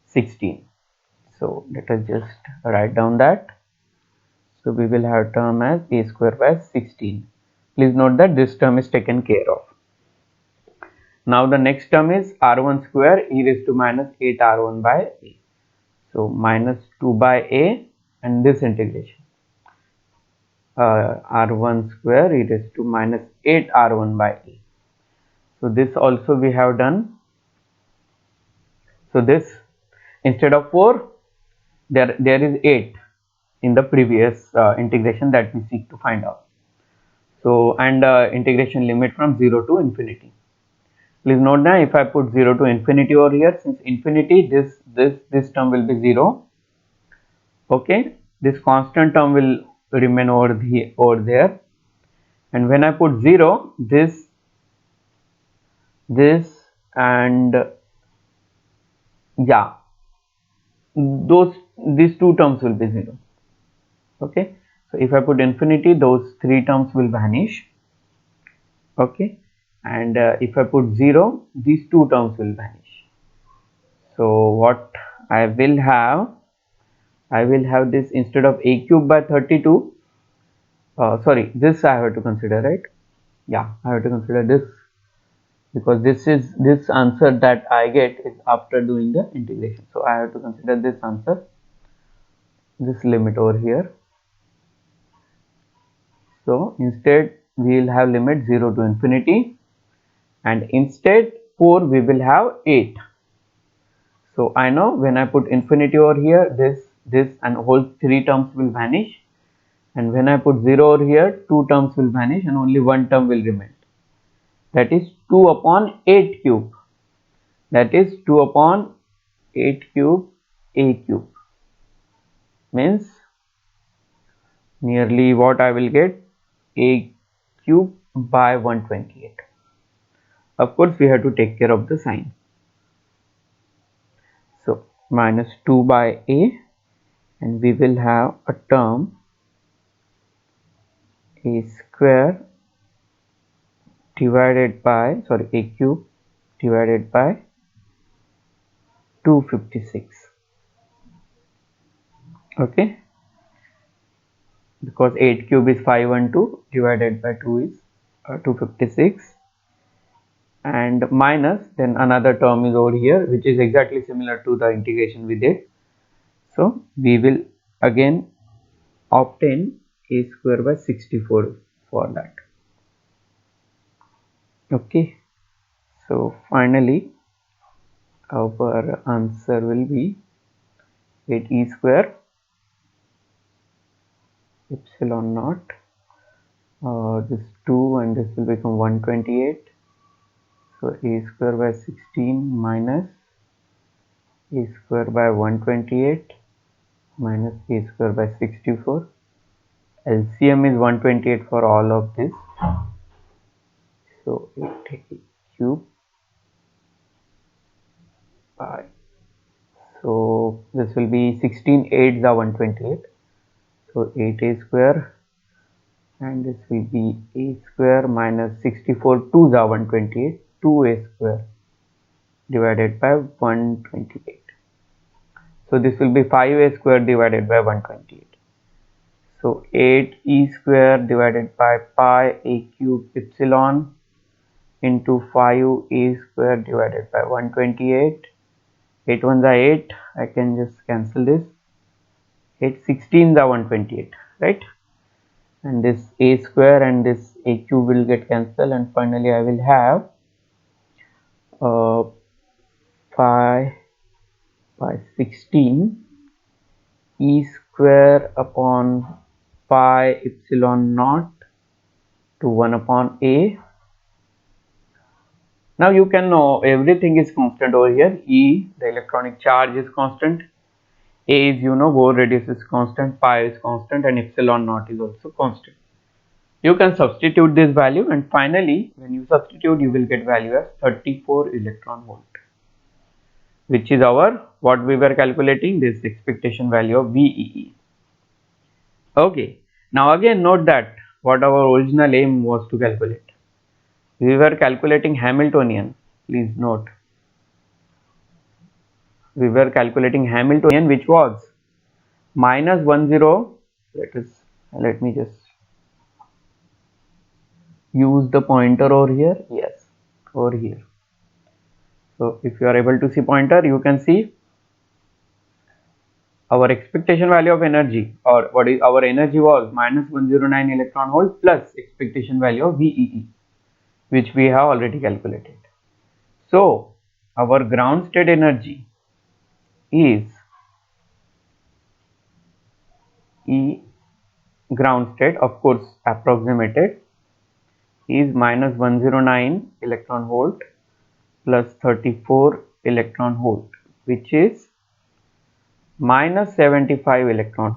16. So let us just write down that. So we will have term as a square by 16. Please note that this term is taken care of. Now the next term is r1 square e raised to minus 8 r1 by a. So minus 2 by a and this integration. R1 square e raised to minus 8 r1 by a. So this also we have done. So this instead of 4 there is 8 in the previous integration that we seek to find out. So and integration limit from 0 to infinity. Please note that if I put 0 to infinity over here, since infinity this term will be 0. Okay, this constant term will remain over there, and when I put 0, this and yeah, these two terms will be 0. Okay, so if I put infinity, those three terms will vanish. Okay, and if I put 0, these two terms will vanish. So what I will have this instead of a cube by 32. Sorry, this I have to consider, right? Yeah, I have to consider this, because this answer that I get is after doing the integration. So I have to consider this answer, this limit over here. So instead we will have limit 0 to infinity, and instead 4 we will have 8. So I know when I put infinity over here, this and whole three terms will vanish, and when I put 0 over here, two terms will vanish and only one term will remain. That is 2 upon 8 cube. That is 2 upon 8 cube a cube. Means nearly what I will get, a cube by 128. Of course we have to take care of the sign. So minus 2 by a, and we will have a term a square divided by, sorry, a cube divided by 256. Okay, because 8 cube is 512 divided by 2 is 256, and minus then another term is over here which is exactly similar to the integration we did. So we will again obtain a square by 64 for that. Okay, so finally our answer will be 8 e square epsilon naught, this 2 and this will become 128. So a square by 16 minus a square by 128 minus a square by 64. LCM is 128 for all of this. So 8 cube by, so this will be 16 8s are 128. So 8a square, and this will be a square minus 64 2s are 128, 2a square divided by 128. So this will be 5a square divided by 128. So 8 e square divided by pi a cube epsilon into 5 a square divided by 128. 8 ones are 8, I can just cancel this. 8 16s are 128, right? And this a square and this a cube will get cancelled, and finally I will have 5 by 16 e square upon pi epsilon naught to 1 upon a. Now you can know everything is constant over here. E, the electronic charge, is constant. A is, you know, Bohr radius is constant, pi is constant, and epsilon naught is also constant. You can substitute this value, and finally when you substitute you will get value as 34 electron volt, which is our, what we were calculating, this expectation value of VEE. Okay, now again note that what our original aim was to calculate. We were calculating Hamiltonian. Please note, we were calculating Hamiltonian, which was minus 10. Let me just use the pointer over here. Yes, over here. So if you are able to see pointer, you can see our expectation value of energy, or what is our energy, was minus 109 electron volt plus expectation value of VEE, which we have already calculated. So our ground state energy is E ground state, of course approximated, is minus 109 electron volt plus 34 electron volt, which is minus 75 electron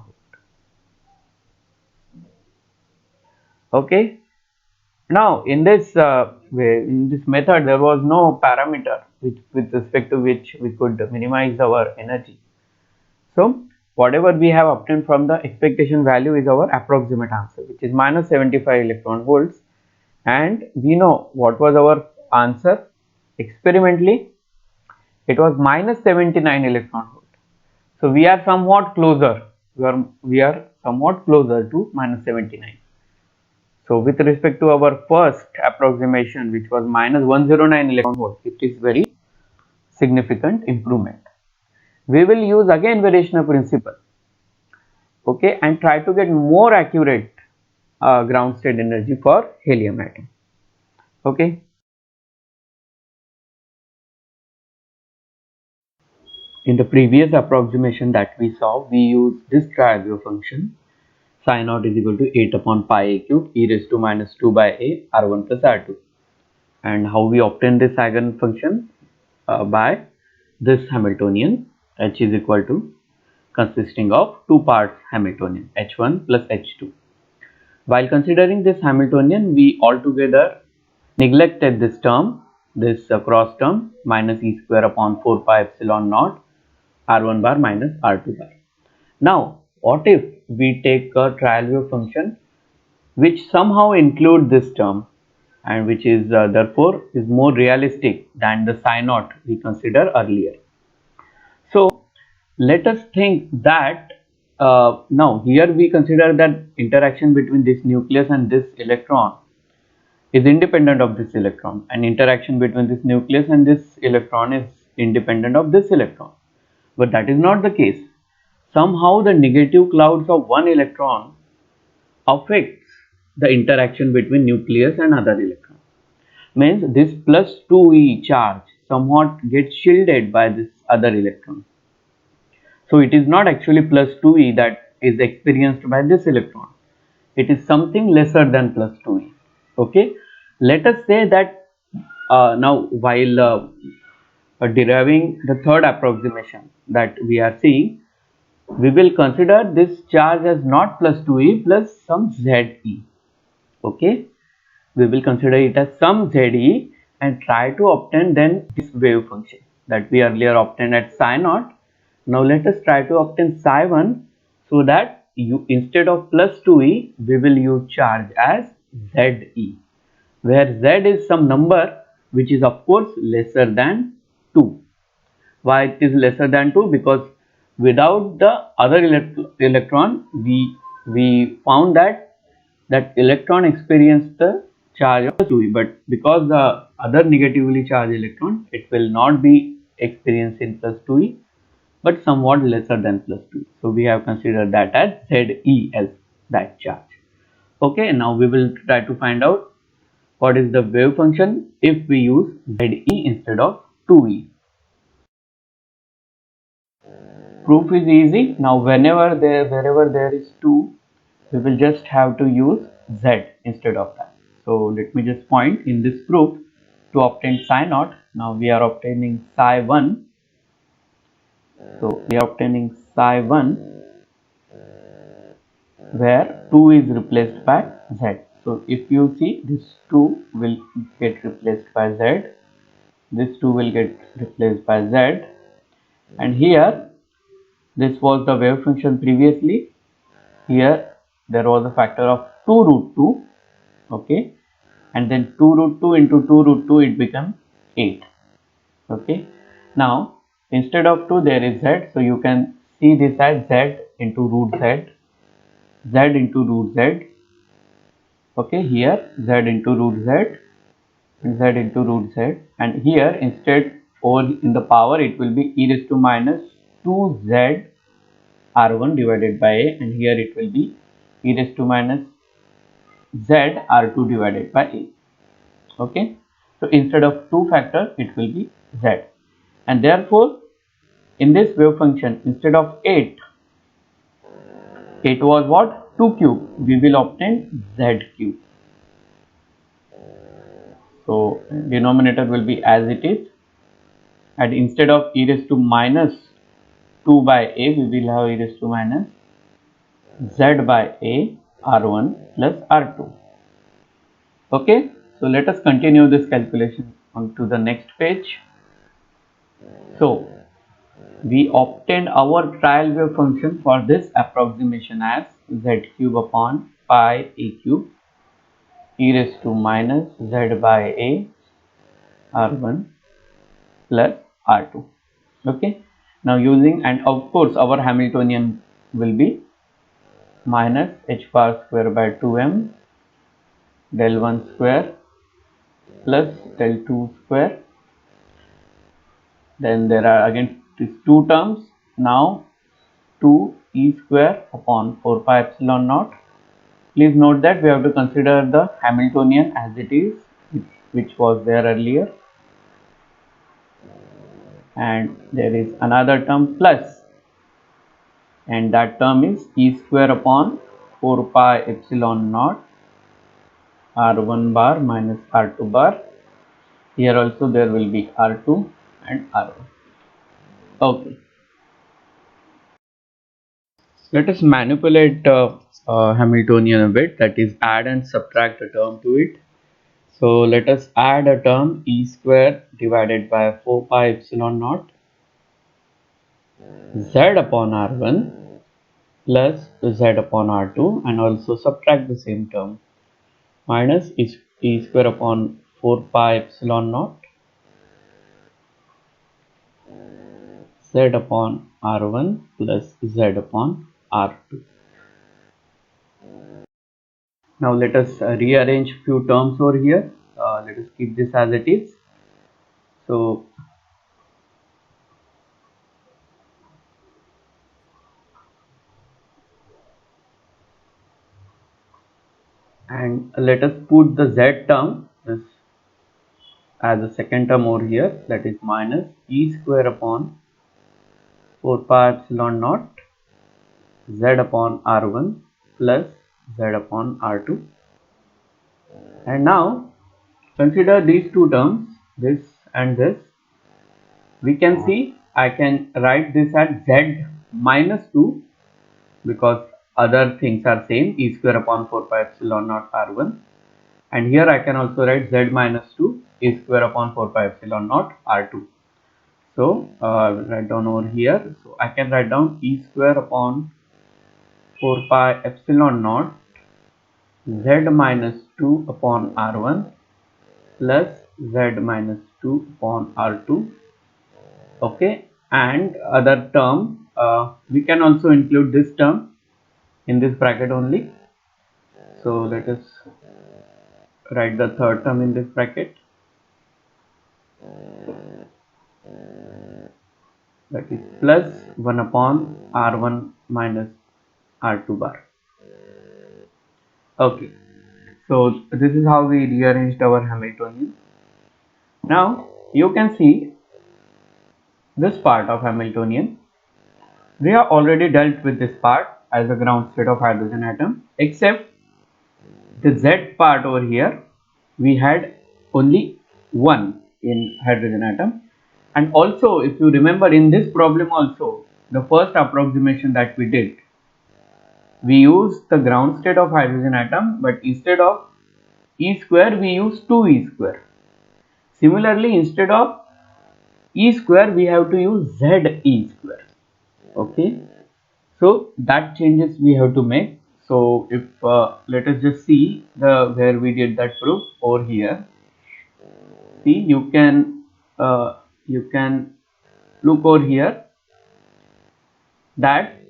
volt. Okay. Now in this method there was no parameter with respect to which we could minimize our energy. So whatever we have obtained from the expectation value is our approximate answer, which is minus 75 electron volts, and we know what was our answer experimentally. It was minus 79 electron volt. So we are somewhat closer. We are somewhat closer to minus 79. So with respect to our first approximation, which was minus 109 electron volt, it is very significant improvement. We will use again variational principle, okay, and try to get more accurate ground state energy for helium atom. Okay. In the previous approximation that we saw, we used this triangular function psi naught is equal to 8 upon pi a cube e raised to minus 2 by a r1 plus r2. And how we obtain this eigenfunction? By this Hamiltonian, H is equal to, consisting of two parts Hamiltonian, H1 plus H2. While considering this Hamiltonian, we altogether neglected this term, this cross term, minus e square upon 4 pi epsilon naught r1 bar minus r2 bar. Now what if we take a trial wave function which somehow include this term, and which is therefore is more realistic than the psi naught we considered earlier. So let us think that now here we consider that interaction between this nucleus and this electron is independent of this electron, and interaction between this nucleus and this electron is independent of this electron. But that is not the case. Somehow the negative clouds of one electron affects the interaction between nucleus and other electron. Means this plus 2e charge somewhat gets shielded by this other electron. So it is not actually plus 2e that is experienced by this electron. It is something lesser than plus 2e. Okay. Let us say that now while deriving the third approximation that we are seeing, we will consider this charge as not plus 2e plus some ze. Okay, we will consider it as some ze and try to obtain then this wave function that we earlier obtained at psi naught. Now let us try to obtain psi 1, so that you, instead of plus 2e, we will use charge as ze, where z is some number which is of course lesser than 2. Why it is lesser than 2? Because without the other electron, we found that electron experienced the charge of 2e, but because the other negatively charged electron, it will not be experiencing plus 2e, but somewhat lesser than plus 2e. So we have considered that as ze as that charge. Okay, now we will try to find out what is the wave function if we use ze instead of 2e. Proof is easy. Now wherever there is 2, we will just have to use z instead of that. So let me just point in this proof to obtain psi naught. Now we are obtaining psi 1. So we are obtaining psi 1 where 2 is replaced by z. So if you see, this 2 will get replaced by z, this 2 will get replaced by z, and here this was the wave function previously. Here there was a factor of 2 root 2, okay, and then 2 root 2 into 2 root 2, it becomes 8, okay. Now instead of 2 there is z, so you can see this as z into root z, z into root z, okay. Here z into root z and z into root z, and here instead over in the power it will be e raised to minus 2z r1 divided by a, and here it will be e raised to minus z r2 divided by a, okay. So instead of 2 factor it will be z, and therefore in this wave function instead of 8 was what, 2 cube, we will obtain z cube. So denominator will be as it is, and instead of e raised to minus 2 by a, we will have e raised to minus z by a r1 plus r2, okay. So let us continue this calculation on to the next page. So we obtained our trial wave function for this approximation as z cube upon pi a cube e raised to minus z by a r1 plus r2, okay. Now using, and of course our Hamiltonian will be minus h bar square by 2m del 1 square plus del 2 square. Then there are again these two terms. Now 2 e square upon 4 pi epsilon naught. Please note that we have to consider the Hamiltonian as it is, which was there earlier, and there is another term plus, and that term is e square upon 4 pi epsilon naught r1 bar minus r2 bar. Here also there will be r2 and r1, okay. Let us manipulate Hamiltonian a bit, that is add and subtract a term to it. So let us add a term e square divided by 4 pi epsilon naught z upon r1 plus z upon r2, and also subtract the same term minus e square upon 4 pi epsilon naught z upon r1 plus z upon r2. Now let us rearrange few terms over here. Let us keep this as it is. So and let us put the z term as a second term over here, that is minus e square upon 4 pi epsilon naught z upon r1 plus z upon r2. And now consider these two terms, this and this. We can see I can write this as z minus 2, because other things are same, e square upon 4 pi epsilon naught r1, and here I can also write z minus 2 e square upon 4 pi epsilon naught r2. So write down over here, so I can write down e square upon 4 pi epsilon naught z minus 2 upon r1 plus z minus 2 upon r2, okay. And other term, we can also include this term in this bracket only. So let us write the third term in this bracket, that is plus 1 upon r1 minus r2 bar, okay. So this is how we rearranged our Hamiltonian. Now you can see this part of Hamiltonian. We have already dealt with this part as the ground state of hydrogen atom, except the Z part over here we had only one in hydrogen atom. And also, if you remember, in this problem also, the first approximation that we did, we used the ground state of hydrogen atom, but instead of E square we use 2E square. Similarly, instead of E square we have to use ZE square. Okay, so that changes we have to make. So if let us just see the where we did that proof over here. See, you can look over here that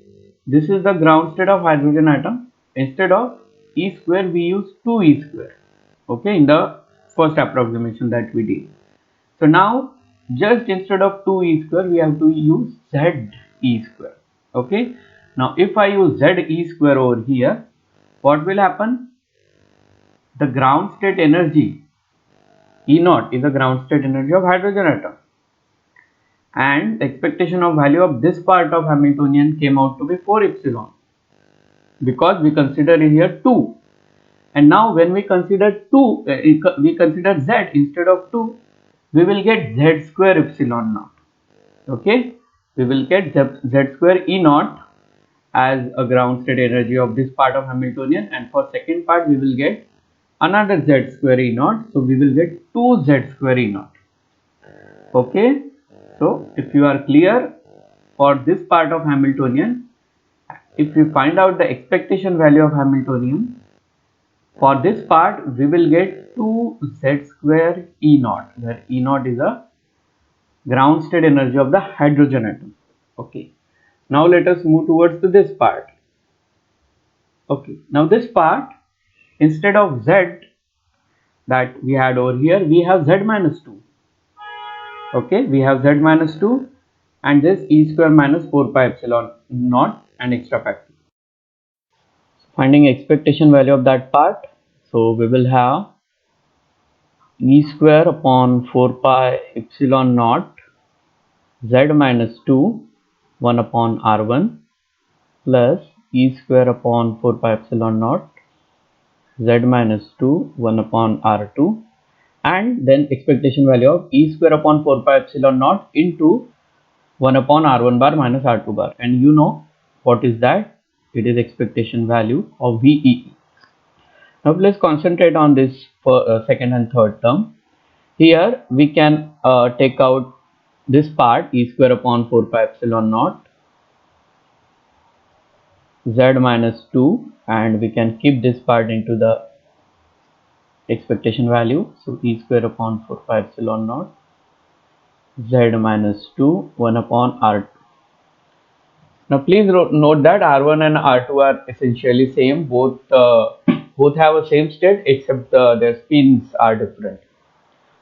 this is the ground state of hydrogen atom. Instead of E square we use 2E square. Okay, in the first approximation that we did. So now just instead of 2E square we have to use ZE square. Okay, now if I use ZE square over here, what will happen? The ground state energy E naught is the ground state energy of hydrogen atom, and the expectation of value of this part of Hamiltonian came out to be 4 epsilon, because we consider here 2. And now when we consider 2, we consider Z instead of 2, we will get Z square epsilon naught. Okay, we will get Z square E naught as a ground state energy of this part of Hamiltonian, and for second part we will get another Z square E naught, so we will get 2 Z square E naught. Okay, so if you are clear for this part of Hamiltonian, if we find out the expectation value of Hamiltonian, for this part we will get 2 Z square E naught, where E naught is a ground state energy of the hydrogen atom. Okay, now let us move towards to this part. Okay, now this part, instead of Z that we had over here, we have Z minus 2. Okay, we have Z minus 2 and this E square minus 4 pi epsilon naught and extra factor. Finding expectation value of that part, so we will have E square upon 4 pi epsilon naught Z minus 2 1 upon R1 plus E square upon 4 pi epsilon naught Z minus 2 1 upon R2, and then expectation value of E square upon 4 pi epsilon naught into 1 upon R1 bar minus R2 bar, and you know what is that? It is expectation value of VEE. Now let's concentrate on this for second and third term. Here we can take out this part E square upon 4 pi epsilon naught Z minus 2, and we can keep this part into the expectation value. So E square upon 4 pi epsilon naught Z minus 2 1 upon R2. Now please note that R1 and R2 are essentially same, both have a same state except their spins are different.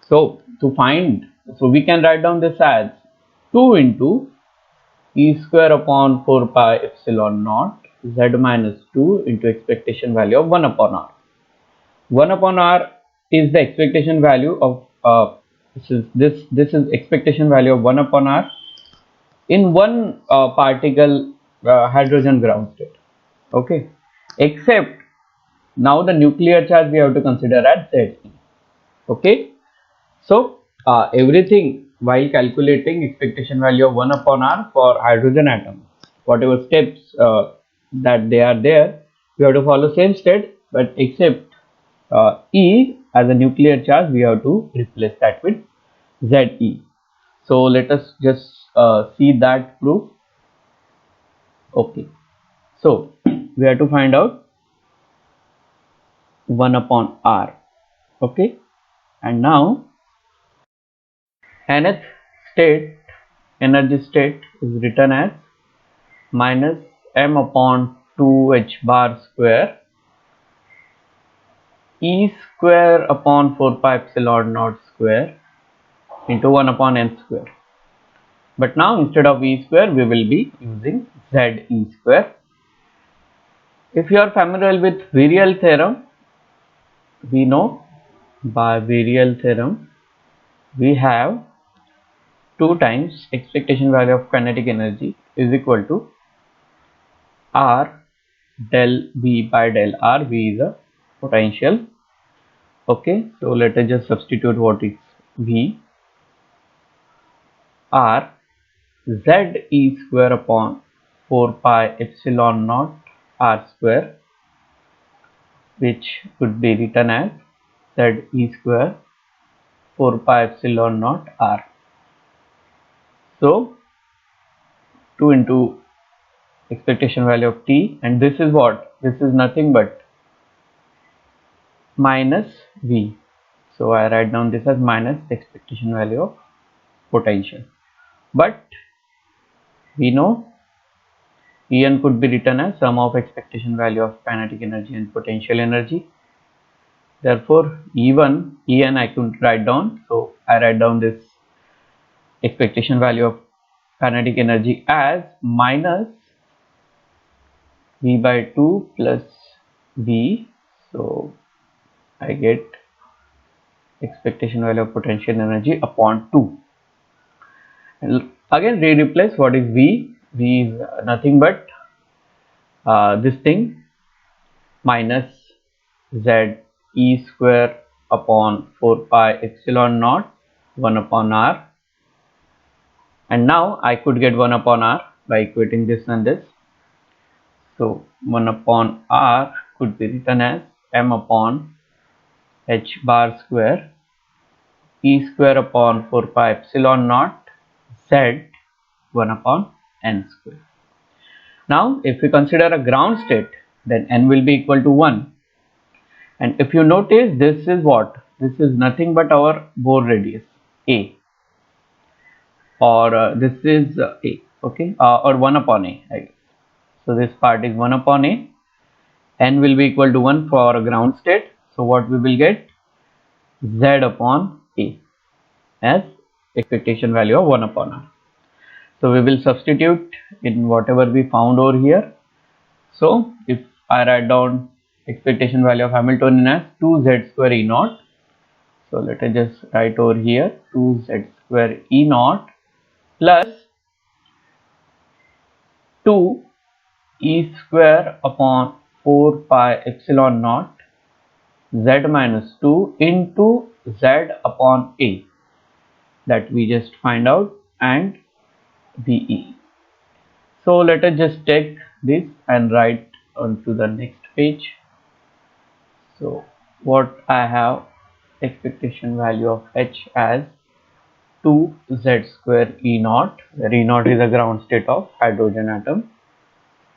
So to find, so we can write down this as 2 into E square upon 4 pi epsilon naught Z minus 2 into expectation value of 1 upon R. 1 upon R is the expectation value of this is expectation value of 1 upon R in one particle hydrogen ground state. Okay, except now the nuclear charge we have to consider as Z. Okay, so everything while calculating expectation value of 1 upon R for hydrogen atom, whatever steps that they are there, we have to follow same state, but except E as a nuclear charge we have to replace that with ZE. So let us just see that proof. Okay, so we have to find out 1 upon R. Okay, and now nth state energy state is written as minus m upon 2h bar square E square upon 4 pi epsilon naught square into 1 upon n square. But now instead of E square we will be using ZE square. If you are familiar with virial theorem, we know by virial theorem we have 2 times expectation value of kinetic energy is equal to R del V by del R. V is a potential. Okay, so let us just substitute what is V. R Z E square upon 4 pi epsilon naught R square, which could be written as Z E square 4 pi epsilon naught R. So 2 into expectation value of T, and this is what? This is nothing but minus V. So I write down this as minus expectation value of potential. But we know En could be written as sum of expectation value of kinetic energy and potential energy. Therefore, En I could write down. So I write down this expectation value of kinetic energy as minus V by 2 plus V. So I get expectation value of potential energy upon 2. And again replace what is V. V is nothing but this thing minus Z E square upon 4 pi epsilon naught 1 upon R, and now I could get 1 upon R by equating this and this. So 1 upon R could be written as m upon h bar square E square upon 4 pi epsilon naught Z 1 upon n square. Now if we consider a ground state, then n will be equal to 1, and if you notice, this is what? This is nothing but our Bohr radius A, or this is A, okay, or 1 upon A, I guess. So this part is 1 upon A. N will be equal to 1 for a ground state. So what we will get? Z upon A as expectation value of 1 upon R. So we will substitute in whatever we found over here. So if I write down expectation value of Hamiltonian as 2z square E naught. So let us just write over here 2z square E naught plus 2 E square upon 4 pi epsilon naught Z minus 2 into Z upon A, that we just find out, and VE. So let us just take this and write onto the next page. So what I have, expectation value of H as 2z square E naught, where E naught is a ground state of hydrogen atom,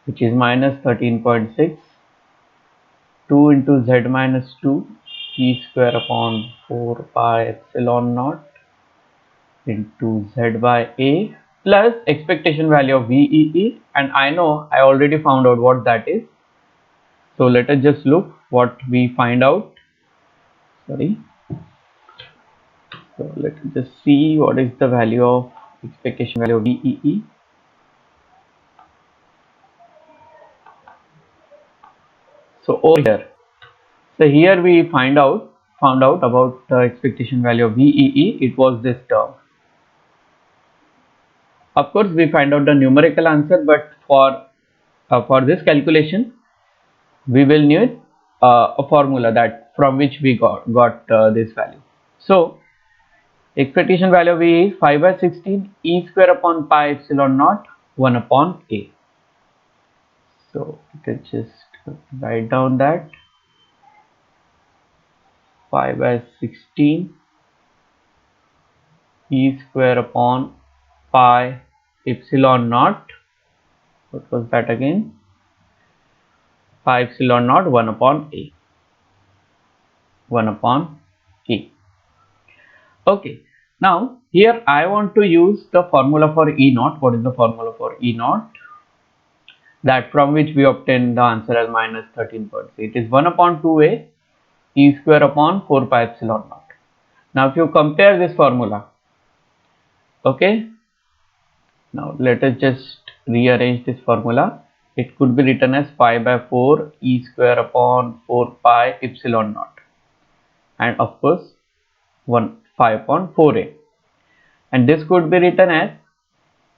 which is minus 13.6, 2 into Z minus 2 E square upon 4 pi epsilon naught into Z by A plus expectation value of VEE, and I know I already found out what that is. So let us just look what we find out. Sorry. So let us just see what is the value of expectation value of VEE. So over here, so here we found out about the expectation value of VEE. It was this term. Of course, we find out the numerical answer, but for this calculation, we will need a formula that from which we got this value. So expectation value of V is 5 by 16 E square upon pi epsilon naught 1 upon A. So let's just write down that 5 by 16 E square upon pi epsilon naught, what was that again? Pi epsilon naught 1 upon A. 1 upon A. Okay, now here I want to use the formula for E naught. What is the formula for E naught? That from which we obtain the answer as minus 13.3. It is 1 upon 2A E square upon 4 pi epsilon naught. Now if you compare this formula, okay, now let us just rearrange this formula. It could be written as 5 by 4 E square upon 4 pi epsilon naught, and of course 5 upon 4A, and this could be written as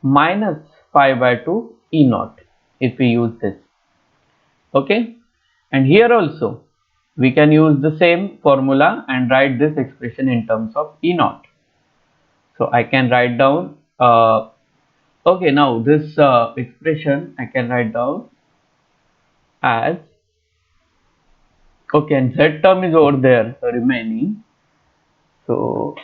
minus 5 by 2 E naught if we use this. Okay, and here also we can use the same formula and write this expression in terms of E naught. So I can write down okay, now this expression I can write down as, okay, and z term is over there remaining. So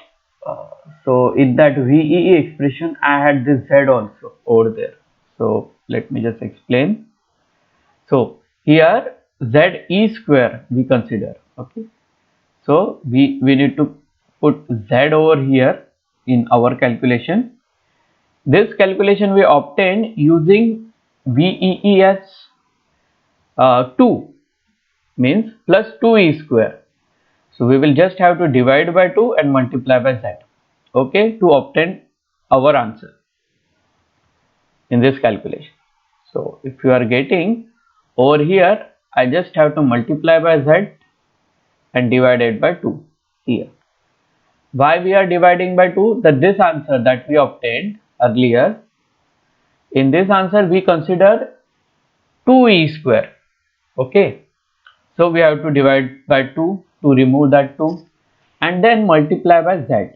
uh, so in that VEE expression I had this z also over there. So let me just explain. So here ze square we consider. Okay, so we need to put z over here in our calculation. This calculation we obtained using VEE as 2, means plus 2e square. So we will just have to divide by 2 and multiply by z, okay, to obtain our answer in this calculation. So if you are getting over here, I just have to multiply by z and divide it by 2 here. Why we are dividing by 2? That this answer that we obtained earlier, in this answer we consider 2e square. Okay, so we have to divide by 2 to remove that 2 and then multiply by z.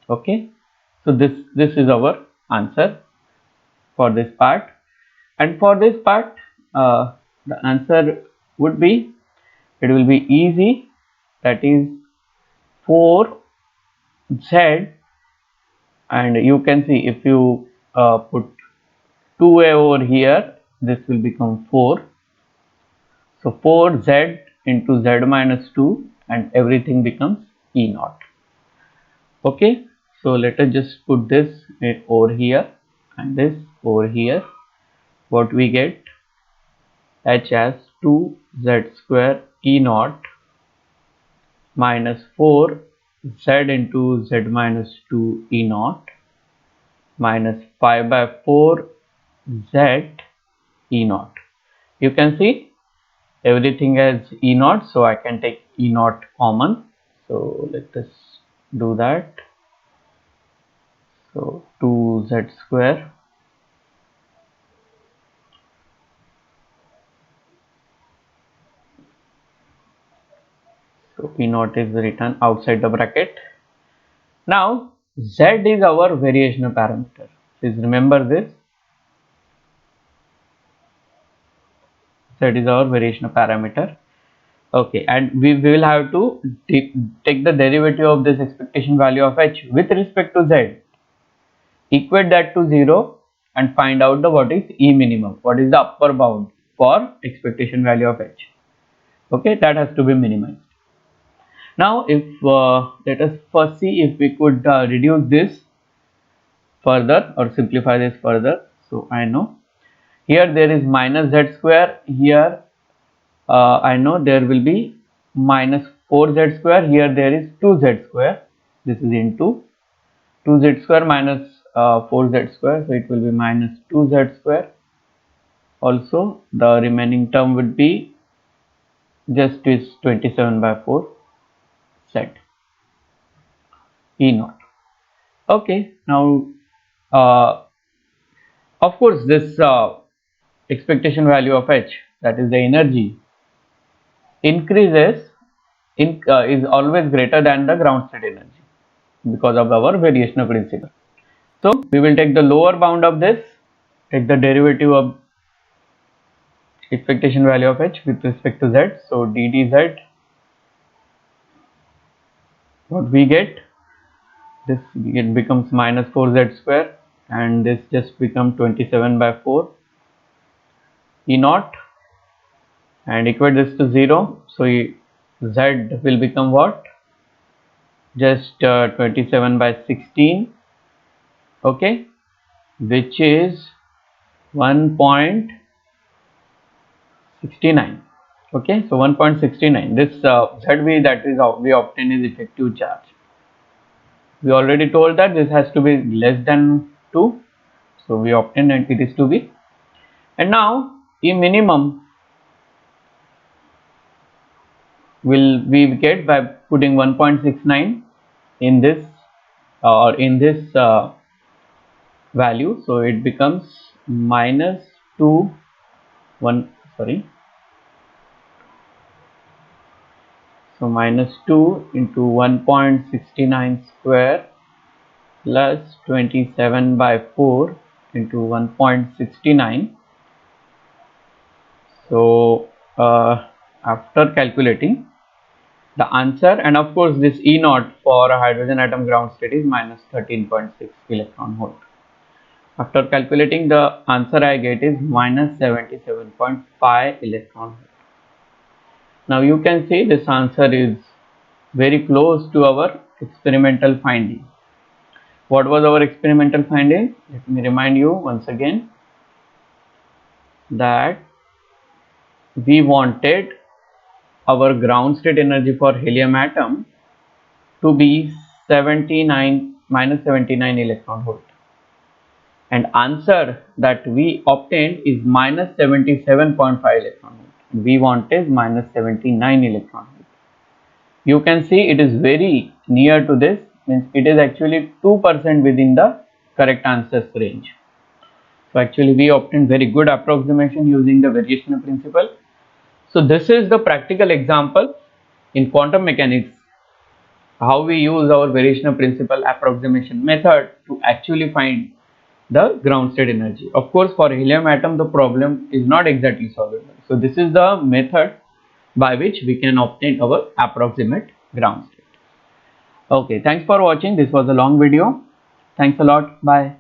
Okay, so this is our answer for this part, and for this part the answer would be, it will be easy, that is 4z, and you can see if you put 2a over here, this will become 4. So 4z into z minus 2 and everything becomes E naught. Okay, so let us just put this over here and this over here. What we get, h as 2z square E naught minus 4z into z minus 2 E naught minus 5 by 4 z E naught. You can see everything as E naught, so I can take E naught common. So let us do that. So 2z square so E naught is written outside the bracket. Now z is our variational parameter. Please remember this. Z is our variational parameter. Okay, and we will have to take the derivative of this expectation value of h with respect to z, equate that to 0 and find out the what is E minimum, what is the upper bound for expectation value of h. Okay, that has to be minimized. Now if let us first see if we could reduce this further or simplify this further. So I know here there is minus z square, here I know there will be minus 4z square, here there is 2z square, this is into 2z square minus 4z square, so it will be minus 2z square. Also the remaining term would be just is 27 by 4 z E naught. Okay, now of course this expectation value of h, that is the energy, increases is always greater than the ground state energy because of our variational principle. So we will take the lower bound of this, take the derivative of expectation value of h with respect to z. So d dz, what we get, this it becomes minus 4z square and this just becomes 27 by 4 E naught, and equate this to 0. So z will become what, just 27 by 16, okay, which is 1.69. okay, so 1.69, this zv, that is how we obtain is effective charge. We already told that this has to be less than 2, so we obtain and it is to be. And now E minimum will we get by putting 1.69 in this or in this value. So it becomes minus 2 1 sorry So minus 2 into 1.69 square plus 27 by 4 into 1.69. So after calculating the answer, and of course this E naught for a hydrogen atom ground state is minus 13.6 electron volt. After calculating, the answer I get is minus 77.5 electron volt. Now you can see this answer is very close to our experimental finding. What was our experimental finding? Let me remind you once again that we wanted our ground state energy for helium atom to be 79 minus 79 electron volt, and answer that we obtained is minus 77.5 electron volt. We wanted minus 79 electron volt. You can see it is very near to this, means it is actually 2% within the correct answers range. So actually we obtained very good approximation using the variation principle. So this is the practical example in quantum mechanics, how we use our variation principle approximation method to actually find the ground state energy. Of course, for helium atom the problem is not exactly solvable. So this is the method by which we can obtain our approximate ground state. Okay, thanks for watching. This was a long video. Thanks a lot. Bye.